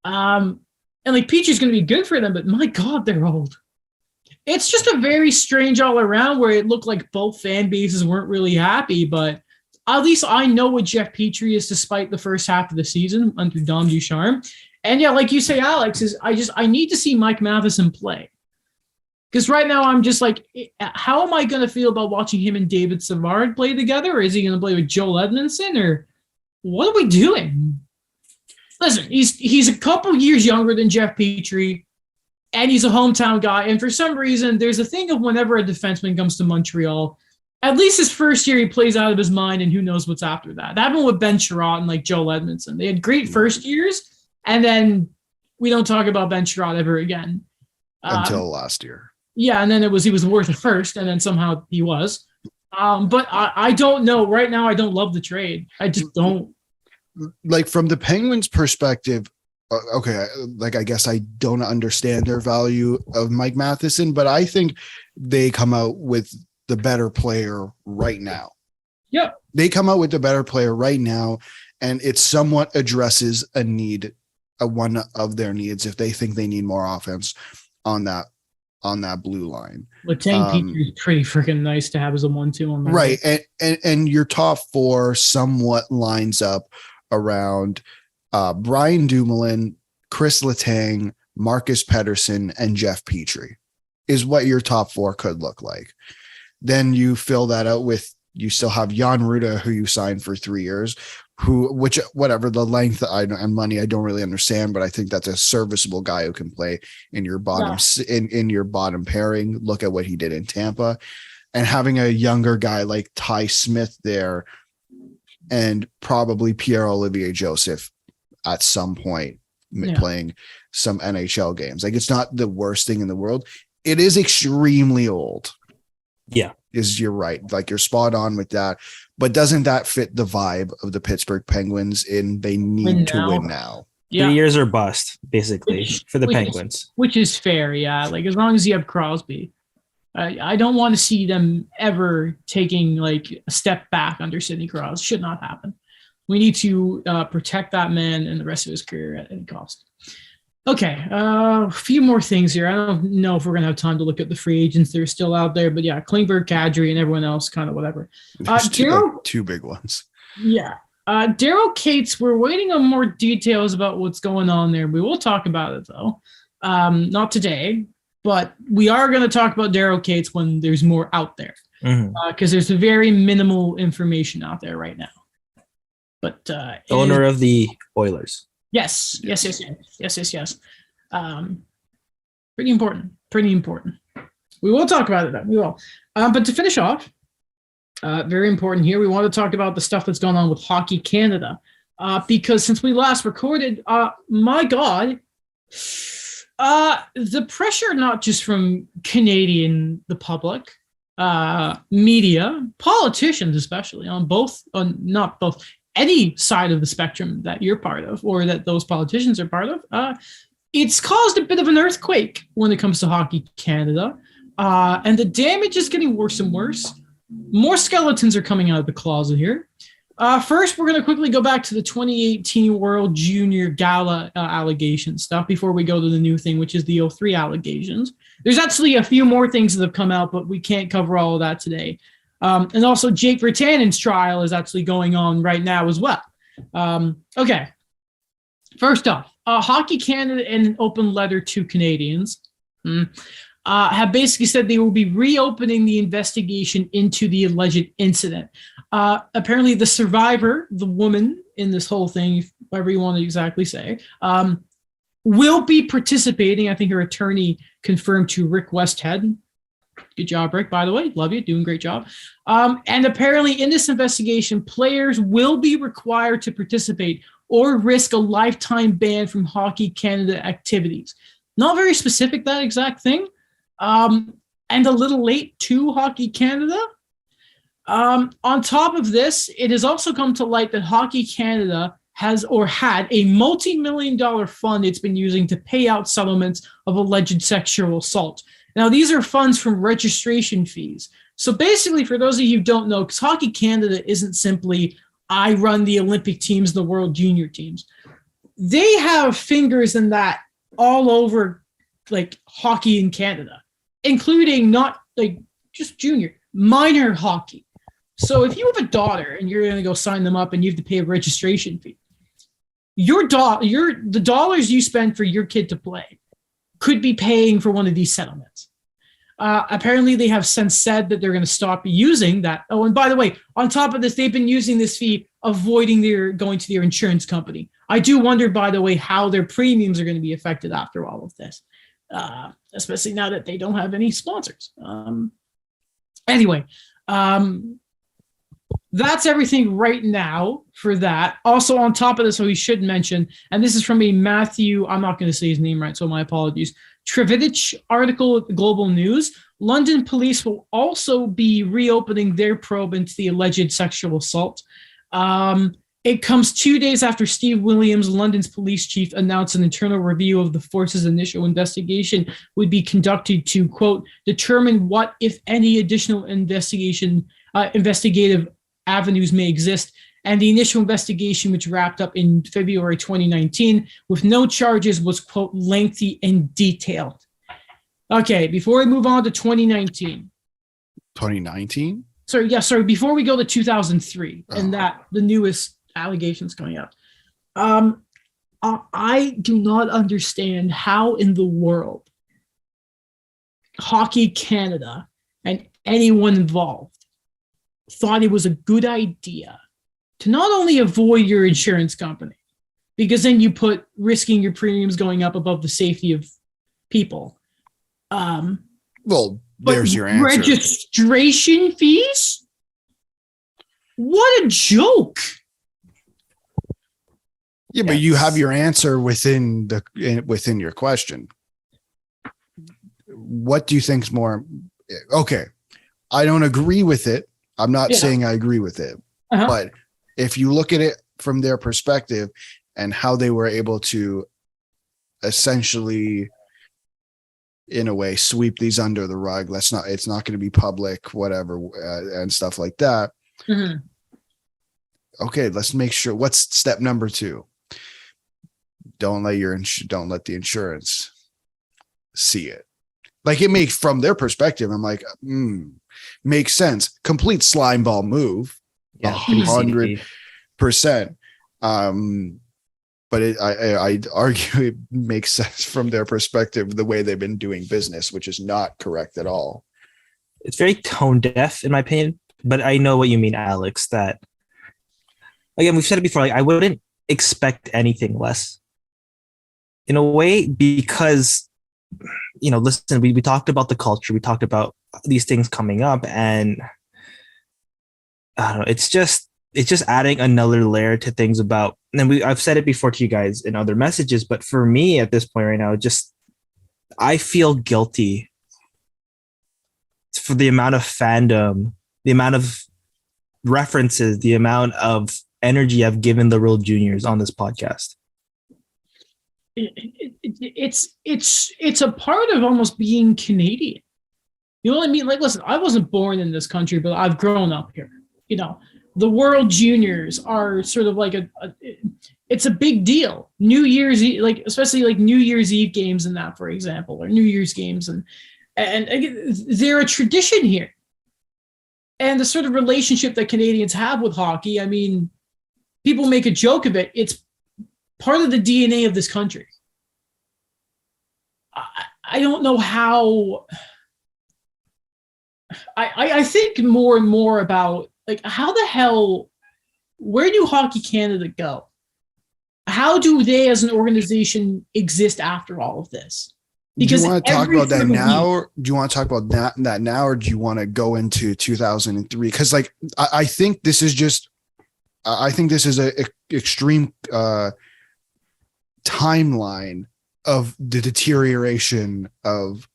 And like Petrie's going to be good for them, but my God, they're old. It's just a very strange all around where it looked like both fan bases weren't really happy, but at least I know what Jeff Petrie is despite the first half of the season under Dom Ducharme. And yeah, like you say, Alex, I need to see Mike Matheson play. Because right now I'm just like, how am I going to feel about watching him and David Savard play together? Or is he going to play with Joel Edmondson? Or what are we doing? Listen, he's a couple years younger than Jeff Petrie, and he's a hometown guy. And for some reason, there's a thing of whenever a defenseman comes to Montreal, at least his first year, he plays out of his mind, and who knows what's after that. That happened with Ben Sherratt and like Joel Edmondson. They had great first years, and then we don't talk about Ben Sherratt ever again. Until last year. Yeah, and then he was worth it first, and then somehow he was. But I don't know. Right now, I don't love the trade. I just don't. Like from the Penguins' perspective, okay, like I guess I don't understand their value of Mike Matheson, but I think they come out with the better player right now. Yeah. They come out with the better player right now, and it somewhat addresses a need, one of their needs if they think they need more offense on that blue line. Letang Petrie is pretty freaking nice to have as a 1-2 on the right. And your top four somewhat lines up around Brian Dumoulin, Chris Letang, Marcus Pettersson, and Jeff Petrie is what your top four could look like. Then you fill that out with, you still have Jan Ruda, who you signed for 3 years, whatever the length and money, I don't really understand, but I think that's a serviceable guy who can play in your bottom in your bottom pairing. Look at what he did in Tampa, and having a younger guy like Ty Smith there, and probably Pierre-Olivier Joseph at some point playing some NHL games. Like, it's not the worst thing in the world. It is extremely old. Yeah. You're right. Like, you're spot on with that. But doesn't that fit the vibe of the Pittsburgh Penguins in they need to win now? Yeah. 3 years or bust, basically, for the Penguins. Which is fair, yeah. Like, as long as you have Crosby. I don't want to see them ever taking like a step back under Sidney Crosby. Should not happen. We need to protect that man and the rest of his career at any cost. Okay, a few more things here. I don't know if we're going to have time to look at the free agents that are still out there, but yeah, Klingberg, Kadri, and everyone else, kind of whatever. There's two big ones. Yeah. Daryl Cates, we're waiting on more details about what's going on there. We will talk about it, though. Not today. But we are going to talk about Daryl Cates when there's more out there, because there's very minimal information out there right now. But owner of the Oilers. Yes. Pretty important. We will talk about it, though. We will. But to finish off, very important here, we want to talk about the stuff that's going on with Hockey Canada, because since we last recorded, my God. The pressure, not just from the public, media, politicians, especially not both, any side of the spectrum that you're part of or that those politicians are part of, it's caused a bit of an earthquake when it comes to Hockey Canada. And the damage is getting worse and worse. More skeletons are coming out of the closet here. First, we're going to quickly go back to the 2018 World Junior Gala allegation stuff before we go to the new thing, which is the 03 allegations. There's actually a few more things that have come out, but we can't cover all of that today. And also, Jake Virtanen's trial is actually going on right now as well. Okay. First off, Hockey Canada, in an open letter to Canadians, have basically said they will be reopening the investigation into the alleged incident. Apparently, the survivor, the woman in this whole thing, whatever you want to exactly say, will be participating. I think her attorney confirmed to Rick Westhead. Good job, Rick, by the way. Love you. Doing a great job. And apparently, in this investigation, players will be required to participate or risk a lifetime ban from Hockey Canada activities. Not very specific, that exact thing. And a little late to Hockey Canada. On top of this, it has also come to light that Hockey Canada has or had a multi-million-dollar fund it's been using to pay out settlements of alleged sexual assault. Now, these are funds from registration fees. So basically, for those of you who don't know, because Hockey Canada isn't simply, I run the Olympic teams, the World Junior teams. They have fingers in that all over, like, hockey in Canada, including not, like, just junior, minor hockey. So if you have a daughter and you're going to go sign them up and you have to pay a registration fee, the dollars you spend for your kid to play could be paying for one of these settlements. Apparently, they have since said that they're going to stop using that. Oh, and by the way, on top of this, they've been using this fee, avoiding going to their insurance company. I do wonder, by the way, how their premiums are going to be affected after all of this, especially now that they don't have any sponsors. Anyway, that's everything right now for that. Also, on top of this, we should mention, and this is from a Matthew, I'm not going to say his name right, so my apologies, Trevidich article at the Global News. London police will also be reopening their probe into the alleged sexual assault. It comes 2 days after Steve Williams, London's police chief, announced an internal review of the force's initial investigation would be conducted to, quote, determine what, if any, additional investigative avenues may exist. And the initial investigation, which wrapped up in February 2019 with no charges, was, quote, lengthy and detailed. Okay, before we move on to 2019. 2019? Sorry, before we go to 2003 and that the newest allegations coming out. I do not understand how in the world Hockey Canada and anyone involved thought it was a good idea to not only avoid your insurance company, because then you put risking your premiums going up above the safety of people. Well, there's your answer. Registration fees? What a joke. Yeah, but you have your answer within your question. What do you think's more? Okay, I don't agree with it. I'm not saying I agree with it, but if you look at it from their perspective and how they were able to essentially, in a way, sweep these under the rug, it's not going to be public, whatever, and stuff like that. Mm-hmm. Okay, let's make sure. What's step number 2? Don't let the insurance see it. Like, it makes, from their perspective, I'm like, makes sense. Complete slime ball move. 100%. But I'd argue it makes sense from their perspective, the way they've been doing business, which is not correct at all. It's very tone deaf, in my opinion, but I know what you mean, Alex, that, again, we've said it before, like, I wouldn't expect anything less in a way, because, listen, we talked about the culture, we talked about these things coming up, and I don't know, it's just adding another layer to things about, and I've said it before to you guys in other messages, but for me at this point right now, I feel guilty for the amount of fandom, the amount of references, the amount of energy I've given the World Juniors on this podcast. It's a part of almost being Canadian. You know what I mean? Like, listen, I wasn't born in this country, but I've grown up here. The World Juniors are sort of like it's a big deal. New Year's Eve, like, especially like New Year's Eve games and that, for example, or New Year's games, and they're a tradition here. And the sort of relationship that Canadians have with hockey, I mean, people make a joke of it. It's part of the DNA of this country. I don't know how. I think more and more about, like, how the hell, where do Hockey Canada go? How do they as an organization exist after all of this? Because do you want to talk about that now? Or do you want to talk about that now, or do you want to go into 2003? Because, like, I think this is a extreme timeline of the deterioration of,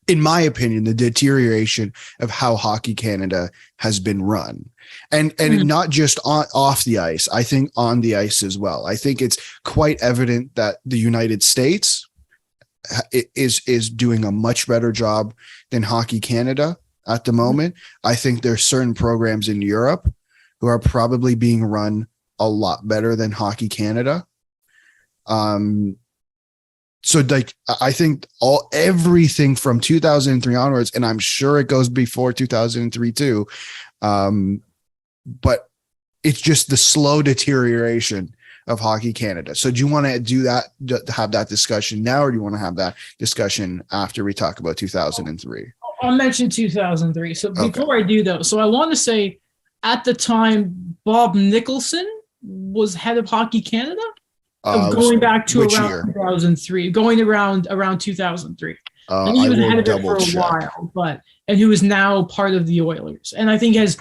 in my opinion, the deterioration of how Hockey Canada has been run. And not just off the ice, I think on the ice as well. I think it's quite evident that the United States is doing a much better job than Hockey Canada at the moment. I think there's certain programs in Europe who are probably being run a lot better than Hockey Canada. So, like, I think everything from 2003 onwards, and I'm sure it goes before 2003 too, but it's just the slow deterioration of Hockey Canada. So do you want to do that, to have that discussion now, or do you want to have that discussion after we talk about 2003? I'll mention 2003. So before I do though, so I want to say at the time, Bob Nicholson was head of Hockey Canada. Going back to around year? 2003, going around 2003. And he I was will head of it double for a check. while, and who is now part of the Oilers. And I think has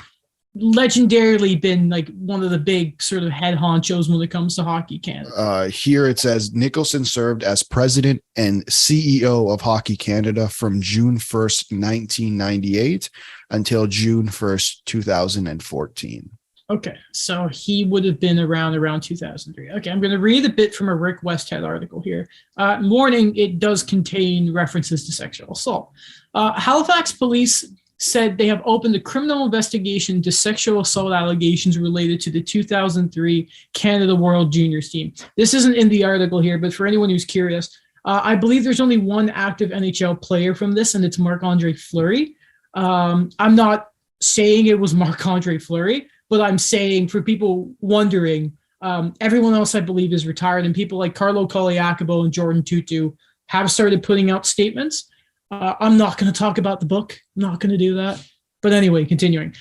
legendarily been like one of the big sort of head honchos when it comes to Hockey Canada. Here it says Nicholson served as president and CEO of Hockey Canada from June 1st, 1998 until June 1st, 2014. Okay, so he would have been around 2003. Okay, I'm going to read a bit from a Rick Westhead article here. Warning, it does contain references to sexual assault. Halifax police said they have opened a criminal investigation into sexual assault allegations related to the 2003 Canada World Juniors team. This isn't in the article here, but for anyone who's curious, I believe there's only one active NHL player from this, and it's Marc-Andre Fleury. I'm not saying it was Marc-Andre Fleury, but I'm saying for people wondering, everyone else I believe is retired, and people like Carlo Colaiacobo and Jordan Tutu have started putting out statements. I'm not going to talk about the book. I'm not going to do that. But anyway, continuing.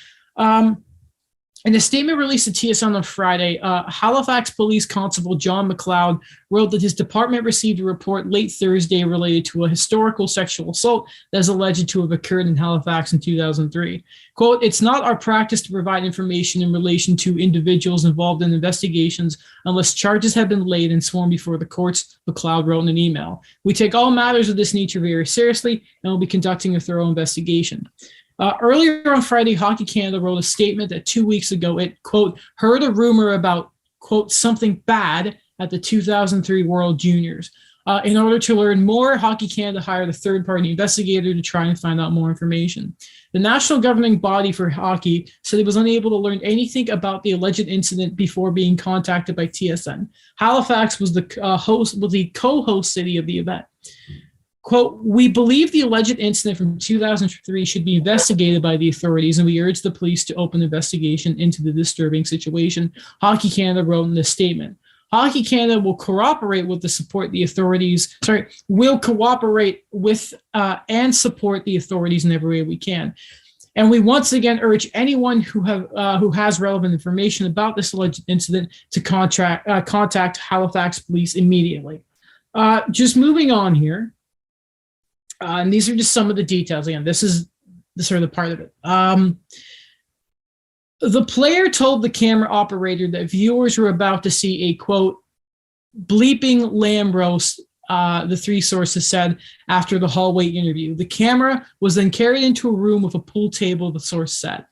In a statement released to TSN on Friday, Halifax Police Constable John McLeod wrote that his department received a report late Thursday related to a historical sexual assault that is alleged to have occurred in Halifax in 2003. Quote, "It's not our practice to provide information in relation to individuals involved in investigations unless charges have been laid and sworn before the courts," McLeod wrote in an email. "We take all matters of this nature very seriously and will be conducting a thorough investigation." Earlier on Friday, Hockey Canada wrote a statement that 2 weeks ago it, quote, "heard a rumor about, quote, something bad at the 2003 World Juniors. In order to learn more, Hockey Canada hired a third-party investigator to try and find out more information. The national governing body for hockey said it was unable to learn anything about the alleged incident before being contacted by TSN. Halifax was the co-host city of the event. Quote, "We believe the alleged incident from 2003 should be investigated by the authorities, and we urge the police to open an investigation into the disturbing situation," Hockey Canada wrote in this statement. Hockey Canada will cooperate with and support the authorities in every way we can. And we once again urge anyone who has relevant information about this alleged incident to contact Halifax Police immediately. Just moving on here. And these are just some of the details. Again, this is the sort of the part of it. The player told the camera operator that viewers were about to see a, quote, "bleeping lamb roast," the three sources said after the hallway interview. The camera was then carried into a room with a pool table, the source said.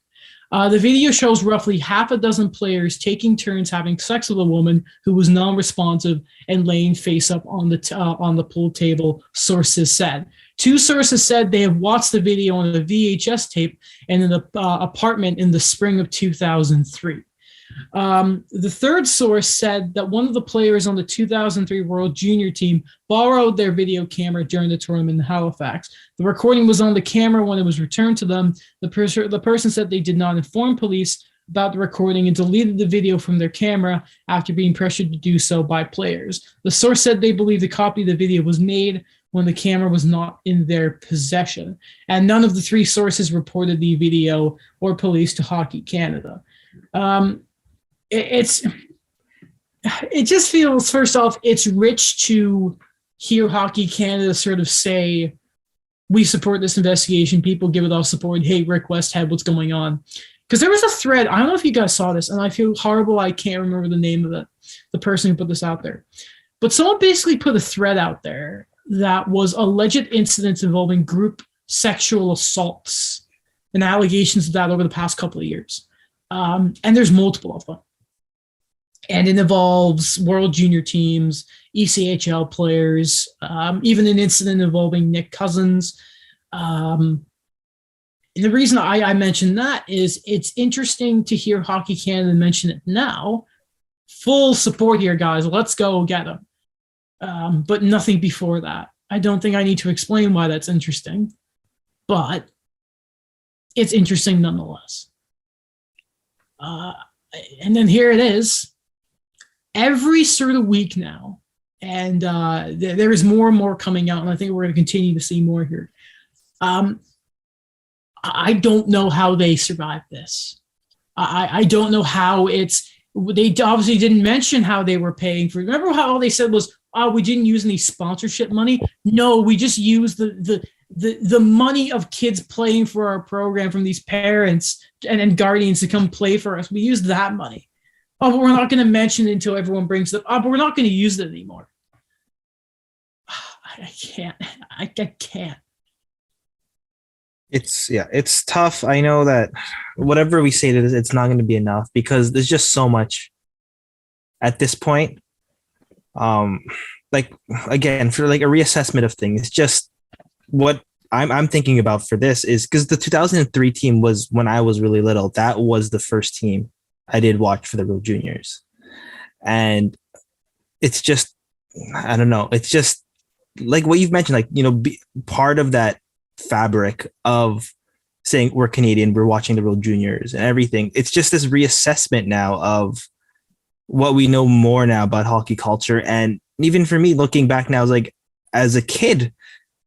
The video shows roughly half a dozen players taking turns having sex with a woman who was non-responsive and laying face up on the pool table, sources said. Two sources said they have watched the video on a VHS tape and in the apartment in the spring of 2003. The third source said that one of the players on the 2003 World Junior team borrowed their video camera during the tournament in Halifax. The recording was on the camera when it was returned to them. The person said they did not inform police about the recording and deleted the video from their camera after being pressured to do so by players. The source said they believe the copy of the video was made when the camera was not in their possession. And none of the three sources reported the video or police to Hockey Canada. It just feels, first off, it's rich to hear Hockey Canada sort of say, "We support this investigation. People give it all support. Hey, Rick Westhead, what's going on?" Because there was a thread. I don't know if you guys saw this, and I feel horrible. I can't remember the name of the person who put this out there. But someone basically put a thread out there that was alleged incidents involving group sexual assaults and allegations of that over the past couple of years. And there's multiple of them. And it involves World Junior teams, ECHL players, even an incident involving Nick Cousins. And the reason I mention that is it's interesting to hear Hockey Canada mention it now. Full support here, guys. Let's go get them. But nothing before that. I don't think I need to explain why that's interesting, but it's interesting nonetheless. And then here it is. Every sort of week now, and there is more and more coming out, and I think we're going to continue to see more here. I don't know how they survived this. I don't know how they obviously didn't mention how they were paying for it. Remember how all they said was, oh, we didn't use any sponsorship money? No, we just used the money of kids playing for our program from these parents and guardians to come play for us. We used that money. Oh, but we're not going to mention it until everyone brings it up. Oh, but we're not going to use it anymore. I can't. I can't. It's tough. I know that whatever we say to this, it's not going to be enough because there's just so much at this point. Like again, for like a reassessment of things, just what I'm thinking about for this is because the 2003 team was when I was really little. That was the first team I did watch for the World Juniors, and it's just I don't know. It's just like what you've mentioned, like be part of that fabric of saying we're Canadian, we're watching the World Juniors and everything. It's just this reassessment now of what we know more now about hockey culture. And even for me, looking back now, like as a kid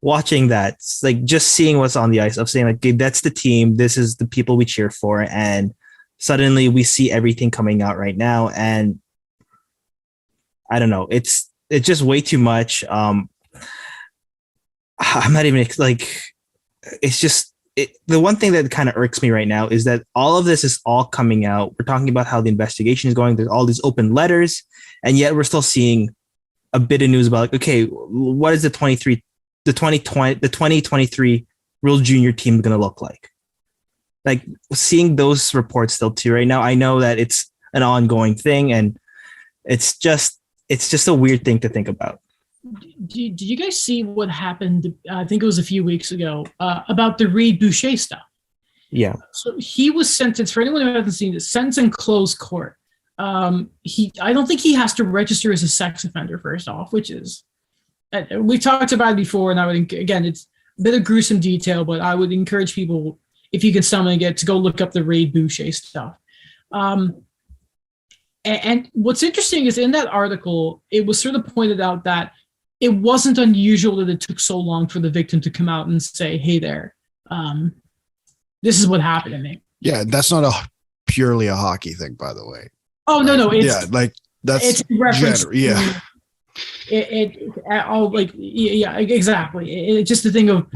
watching that, it's like just seeing what's on the ice of saying like, okay, that's the team. This is the people we cheer for. And suddenly we see everything coming out right now. And I don't know, it's just way too much. I'm not even like, it's just the one thing that kind of irks me right now is that all of this is all coming out. We're talking about how the investigation is going. There's all these open letters, and yet we're still seeing a bit of news about like, okay, what is the 2023 World Junior team going to look like? Like seeing those reports still too right now. I know that it's an ongoing thing, and it's just a weird thing to think about. Did you guys see what happened? I think it was a few weeks ago about the Reed Boucher stuff. Yeah. So he was sentenced, for anyone who hasn't seen this, sentenced in closed court. I don't think he has to register as a sex offender first off, which is, we talked about it before, and I would, again, it's a bit of gruesome detail, but I would encourage people, if you can summon it, to go look up the Reed Boucher stuff. And what's interesting is in that article, it was sort of pointed out that it wasn't unusual that it took so long for the victim to come out and say, hey there, this is what happened to me. Yeah, that's not purely a hockey thing, by the way. Oh, like, no, it's it's reference. Yeah. Exactly. It's just the thing of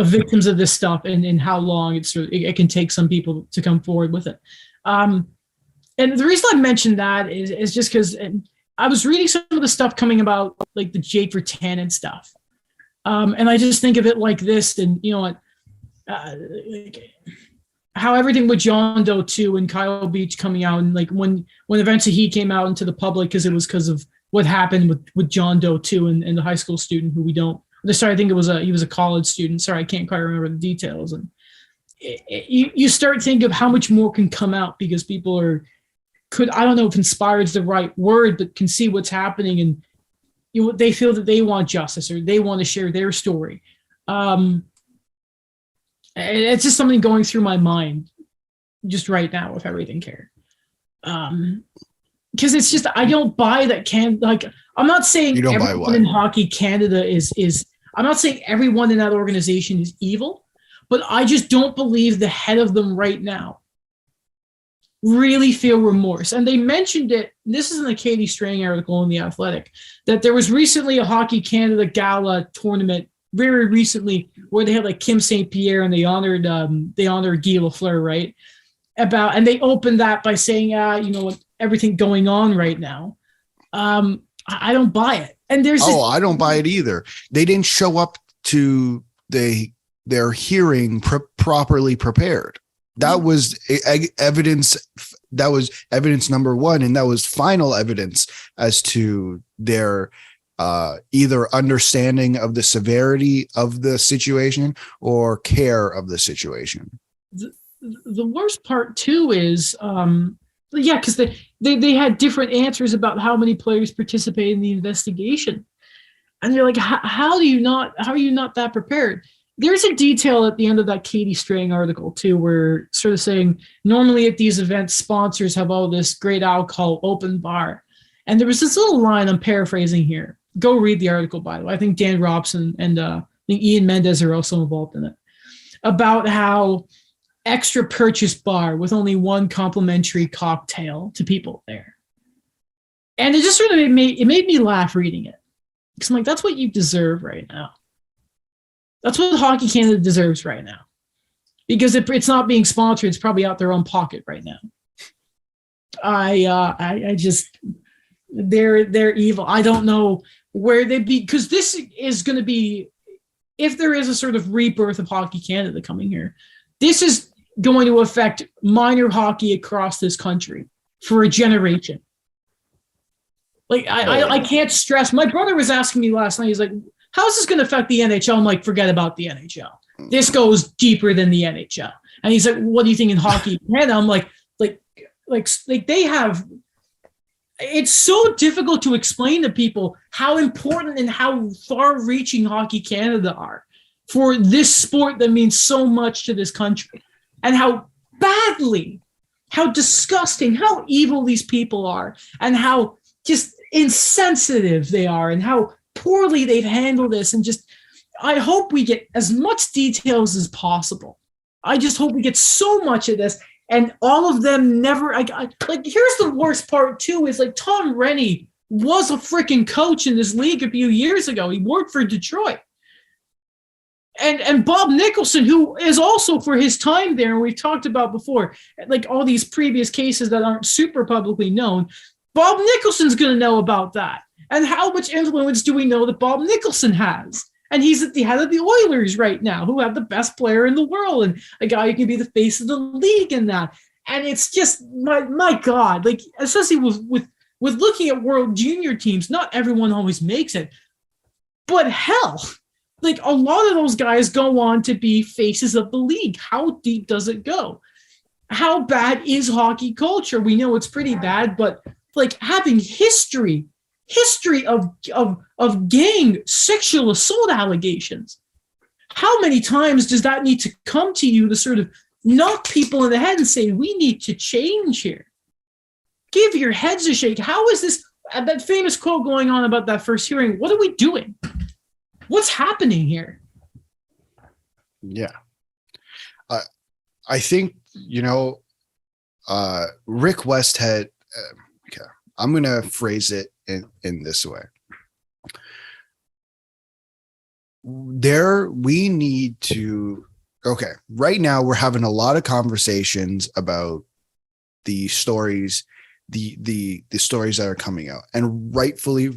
victims of this stuff and how long it can take some people to come forward with it. And the reason I mentioned that is just because I was reading some of the stuff coming about like the Jake Virtanen stuff. And I just think of it like this, and you know what, how everything with John Doe 2 and Kyle Beach coming out, and like when eventually he came out into the public because of what happened with John Doe 2 and the high school student who we don't, sorry, I think he was a college student. Sorry, I can't quite remember the details. And you start thinking of how much more can come out because people I don't know if inspired is the right word, but can see what's happening, and they feel that they want justice or they want to share their story. It's just something going through my mind just right now with everything care. Because it's just, I don't buy that I'm not saying everyone in Hockey Canada is I'm not saying everyone in that organization is evil, but I just don't believe the head of them right now really feel remorse. And they mentioned it, this is in the Katie Strang article in The Athletic, that there was recently a Hockey Canada gala tournament very recently where they had like Kim St. Pierre and they honored Guy Lafleur, right? And they opened that by saying, you know what, everything going on right now. I don't buy it. And I don't buy it either. They didn't show up to their hearing properly prepared. That was evidence. That was evidence number one, and that was final evidence as to their either understanding of the severity of the situation or care of the situation. The worst part too is, because they had different answers about how many players participated in the investigation, and you're like, how are you not that prepared? There's a detail at the end of that Katie Strang article too, where sort of saying normally at these events, sponsors have all this great alcohol, open bar. And there was this little line, I'm paraphrasing here. Go read the article, by the way. I think Dan Robson and I think Ian Mendez are also involved in it. about how extra purchase bar with only one complimentary cocktail to people there. And it just sort of it made me laugh reading it. Because I'm like, that's what you deserve right now. That's what Hockey Canada deserves right now. Because it's not being sponsored, it's probably out their own pocket right now. I just they're evil. I don't know where they'd be, because this is going to be, if there is a sort of rebirth of Hockey Canada coming here, this is going to affect minor hockey across this country for a generation. Like I can't stress. My brother was asking me last night. He's like, "How is this going to affect the NHL?" I'm like, "Forget about the NHL. This goes deeper than the NHL." And he's like, "What do you think in Hockey Canada?" I'm like they have. It's so difficult to explain to people how important and how far-reaching Hockey Canada are for this sport that means so much to this country, and how badly, how disgusting, how evil these people are, and how just insensitive they are, and how poorly they've handled this. And just, I hope we get as much details as possible. I just hope we get so much of this, and all of them never. Like, here's the worst part too: is like Tom Rennie was a freaking coach in this league a few years ago. He worked for Detroit. And Bob Nicholson, who is also for his time there, and we've talked about before, like all these previous cases that aren't super publicly known, Bob Nicholson's going to know about that. And how much influence do we know that Bob Nicholson has? And he's at the head of the Oilers right now, who have the best player in the world and a guy who can be the face of the league in that. And it's just, my God, like, especially with looking at World Junior teams, not everyone always makes it. But hell, like, a lot of those guys go on to be faces of the league. How deep does it go? How bad is hockey culture? We know it's pretty bad, but like having history of gang sexual assault allegations. How many times does that need to come to you to sort of knock people in the head and say, we need to change here? Give your heads a shake. How is this, that famous quote going on about that first hearing? What are we doing? What's happening here? Yeah. I think, Rick Westhead, okay, I'm going to phrase it in this way. We need to, okay, right now we're having a lot of conversations about the stories, the stories that are coming out, and rightfully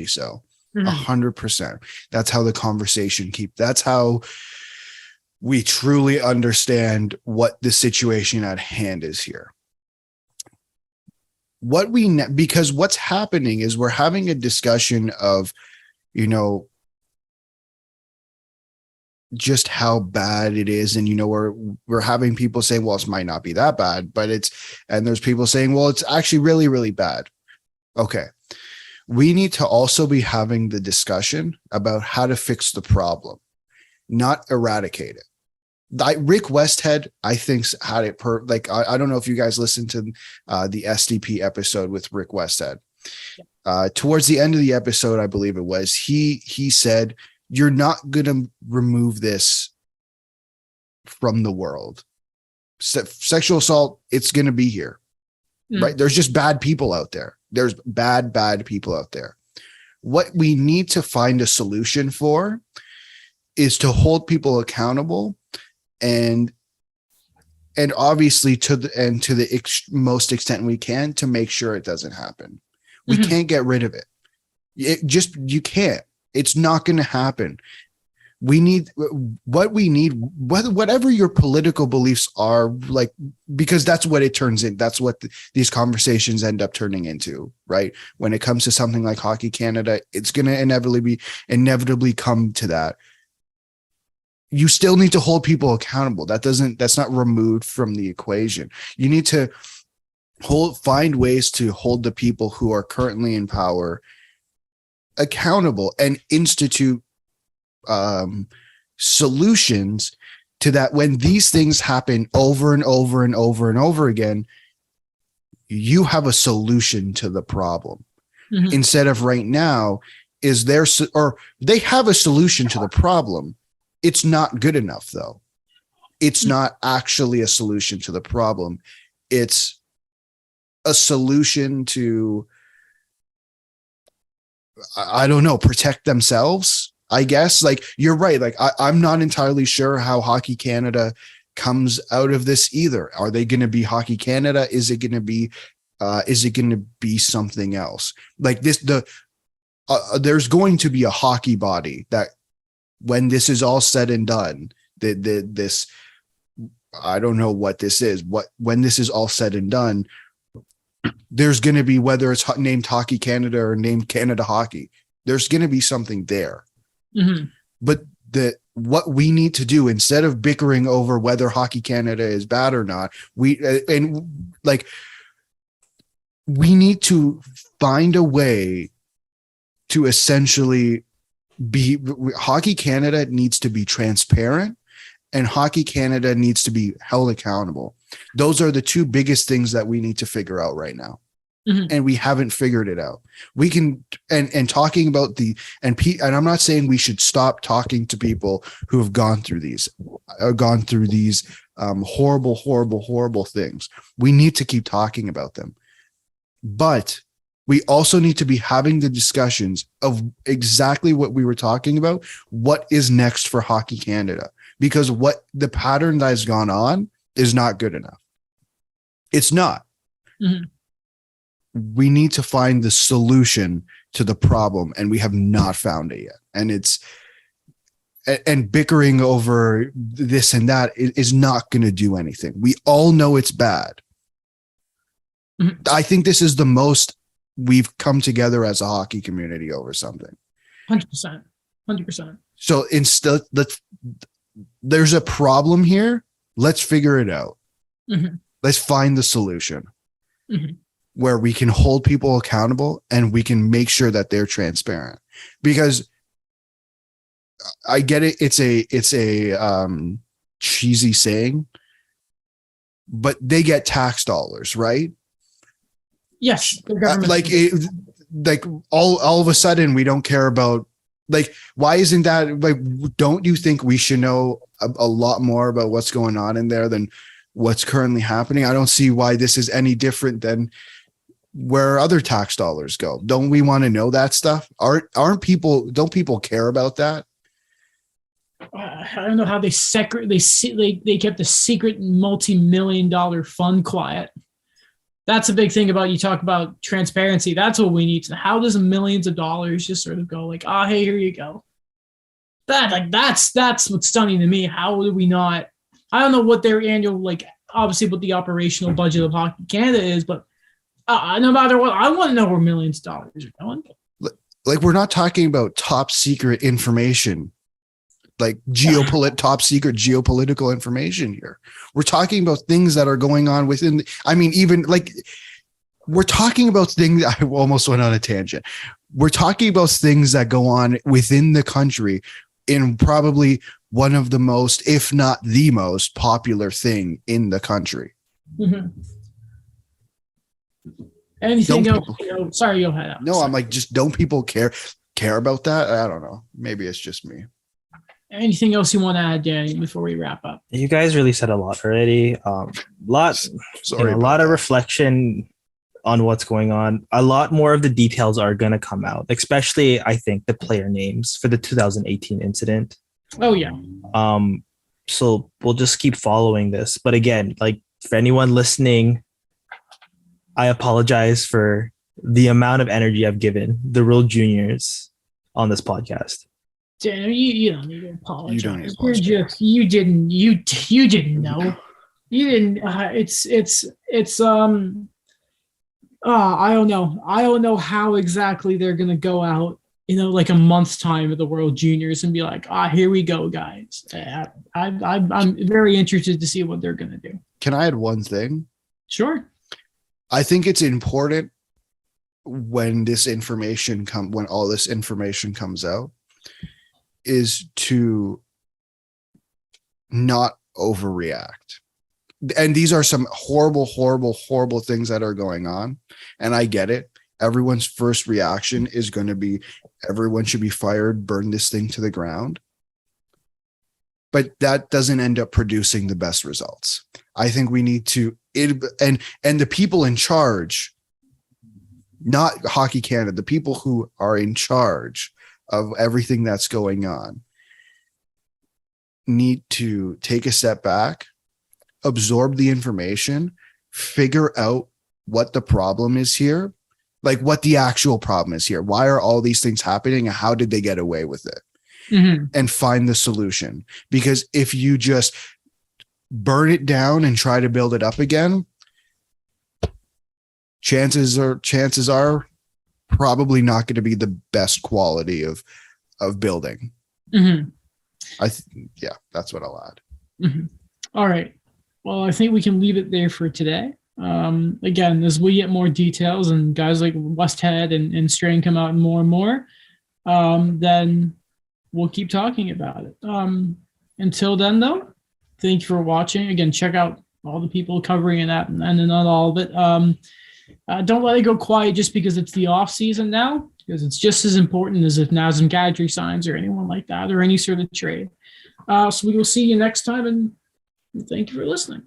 so. 100%. That's how the conversation that's how we truly understand what the situation at hand is here. Because what's happening is we're having a discussion of, just how bad it is. And, we're having people say, well, it might not be that bad, and there's people saying, well, it's actually really, really bad. Okay. We need to also be having the discussion about how to fix the problem, not eradicate it. Rick Westhead, I think, had it I don't know if you guys listened to the SDP episode with Rick Westhead. Towards the end of the episode, I believe it was, he said, you're not going to remove this from the world. Sexual assault, it's going to be here, right? There's just bad people out there. There's bad people out there. What we need to find a solution for is to hold people accountable, and obviously to the most extent we can, to make sure it doesn't happen. We can't get rid of it. You can't. It's not going to happen. Whatever your political beliefs are, like, because that's what it turns in. That's what these conversations end up turning into, right? When it comes to something like Hockey Canada, it's going to inevitably come to that. You still need to hold people accountable. That's not removed from the equation. You need to find ways to hold the people who are currently in power accountable and institute solutions to that. When these things happen over and over and over and over again, you have a solution to the problem. Instead of right now, they have a solution to the problem. It's not good enough, though. It's not actually a solution to the problem. It's a solution to, I don't know, protect themselves, I guess. Like, you're right. Like, I'm not entirely sure how Hockey Canada comes out of this either. Are they going to be Hockey Canada? Is it going to be something else? Like this, there's going to be a hockey body that, when this is all said and done, this, I don't know what this is. When this is all said and done, there's going to be, whether it's named Hockey Canada or named Canada Hockey, there's going to be something there. Mm-hmm. But what we need to do, instead of bickering over whether Hockey Canada is bad or not, we need to find a way to essentially Hockey Canada needs to be transparent, and Hockey Canada needs to be held accountable. Those are the two biggest things that we need to figure out right now. Mm-hmm. And we haven't figured it out. We can, and talking about and I'm not saying we should stop talking to people who have gone through these horrible things. We need to keep talking about them, but we also need to be having the discussions of exactly what we were talking about. What is next for Hockey Canada? Because what the pattern that has gone on is not good enough. It's not. Mm-hmm. We need to find the solution to the problem, and we have not found it yet. And bickering over this and that is not going to do anything. We all know it's bad. Mm-hmm. I think this is the most we've come together as a hockey community over something. 100%. So instead, there's a problem here. Let's figure it out. Mm-hmm. Let's find the solution. Mm-hmm. Where we can hold people accountable and we can make sure that they're transparent. Because I get it. It's a cheesy saying, but they get tax dollars, right? Yes. All of a sudden we don't care about, like, why isn't that, like, don't you think we should know a lot more about what's going on in there than what's currently happening? I don't see why this is any different than where other tax dollars go. Don't we want to know that stuff? Don't people care about that? I don't know how they kept the secret multi-million-dollar fund quiet. That's a big thing about, you talk about transparency. That's what we need to. How does millions of dollars just sort of go like, hey, here you go? That's what's stunning to me. How do we not? I don't know what their annual, obviously what the operational budget of Hockey Canada is, but no matter what, I want to know where millions of dollars are going. Like, we're not talking about top secret information, like top secret geopolitical information here. We're talking about things that are going on within. We're talking about things. I almost went on a tangent. We're talking about things that go on within the country in probably one of the most, if not the most popular thing in the country. Mm-hmm. Anything else? Sorry, go ahead. No, I'm like, just don't people care about that? I don't know. Maybe it's just me. Anything else you want to add, Danny, before we wrap up? You guys really said a lot already. A lot of reflection on what's going on. A lot more of the details are going to come out, especially, I think, the player names for the 2018 incident. Oh, yeah. So we'll just keep following this. But again, for anyone listening, I apologize for the amount of energy I've given the World Juniors on this podcast. Dan, you don't need to apologize. You don't need to apologize. You didn't know. You didn't. I don't know. I don't know how exactly they're gonna go out, like a month's time of the World Juniors and be like, here we go, guys. I'm very interested to see what they're gonna do. Can I add one thing? Sure. I think it's important when all this information comes out, is to not overreact. And these are some horrible things that are going on. And I get it. Everyone's first reaction is going to be, everyone should be fired, burn this thing to the ground. but that doesn't end up producing the best results. I think we need to, and the people in charge, not Hockey Canada, the people who are in charge of everything that's going on, need to take a step back, absorb the information, figure out what the problem is here, like what the actual problem is here. Why are all these things happening and how did they get away with it? And find the solution. Because if you just burn it down and try to build it up again, chances are probably not going to be the best quality of building. That's what I'll add. All right. Well, I think we can leave it there for today. Again, as we get more details and guys like Westhead and Strain come out more and more, then we'll keep talking about it. Until then, though, thank you for watching. Again, check out all the people covering it and not all of it. Don't let it go quiet just because it's the off season now, because it's just as important as if Nazem Kadri signs or anyone like that or any sort of trade. So we will see you next time, and thank you for listening.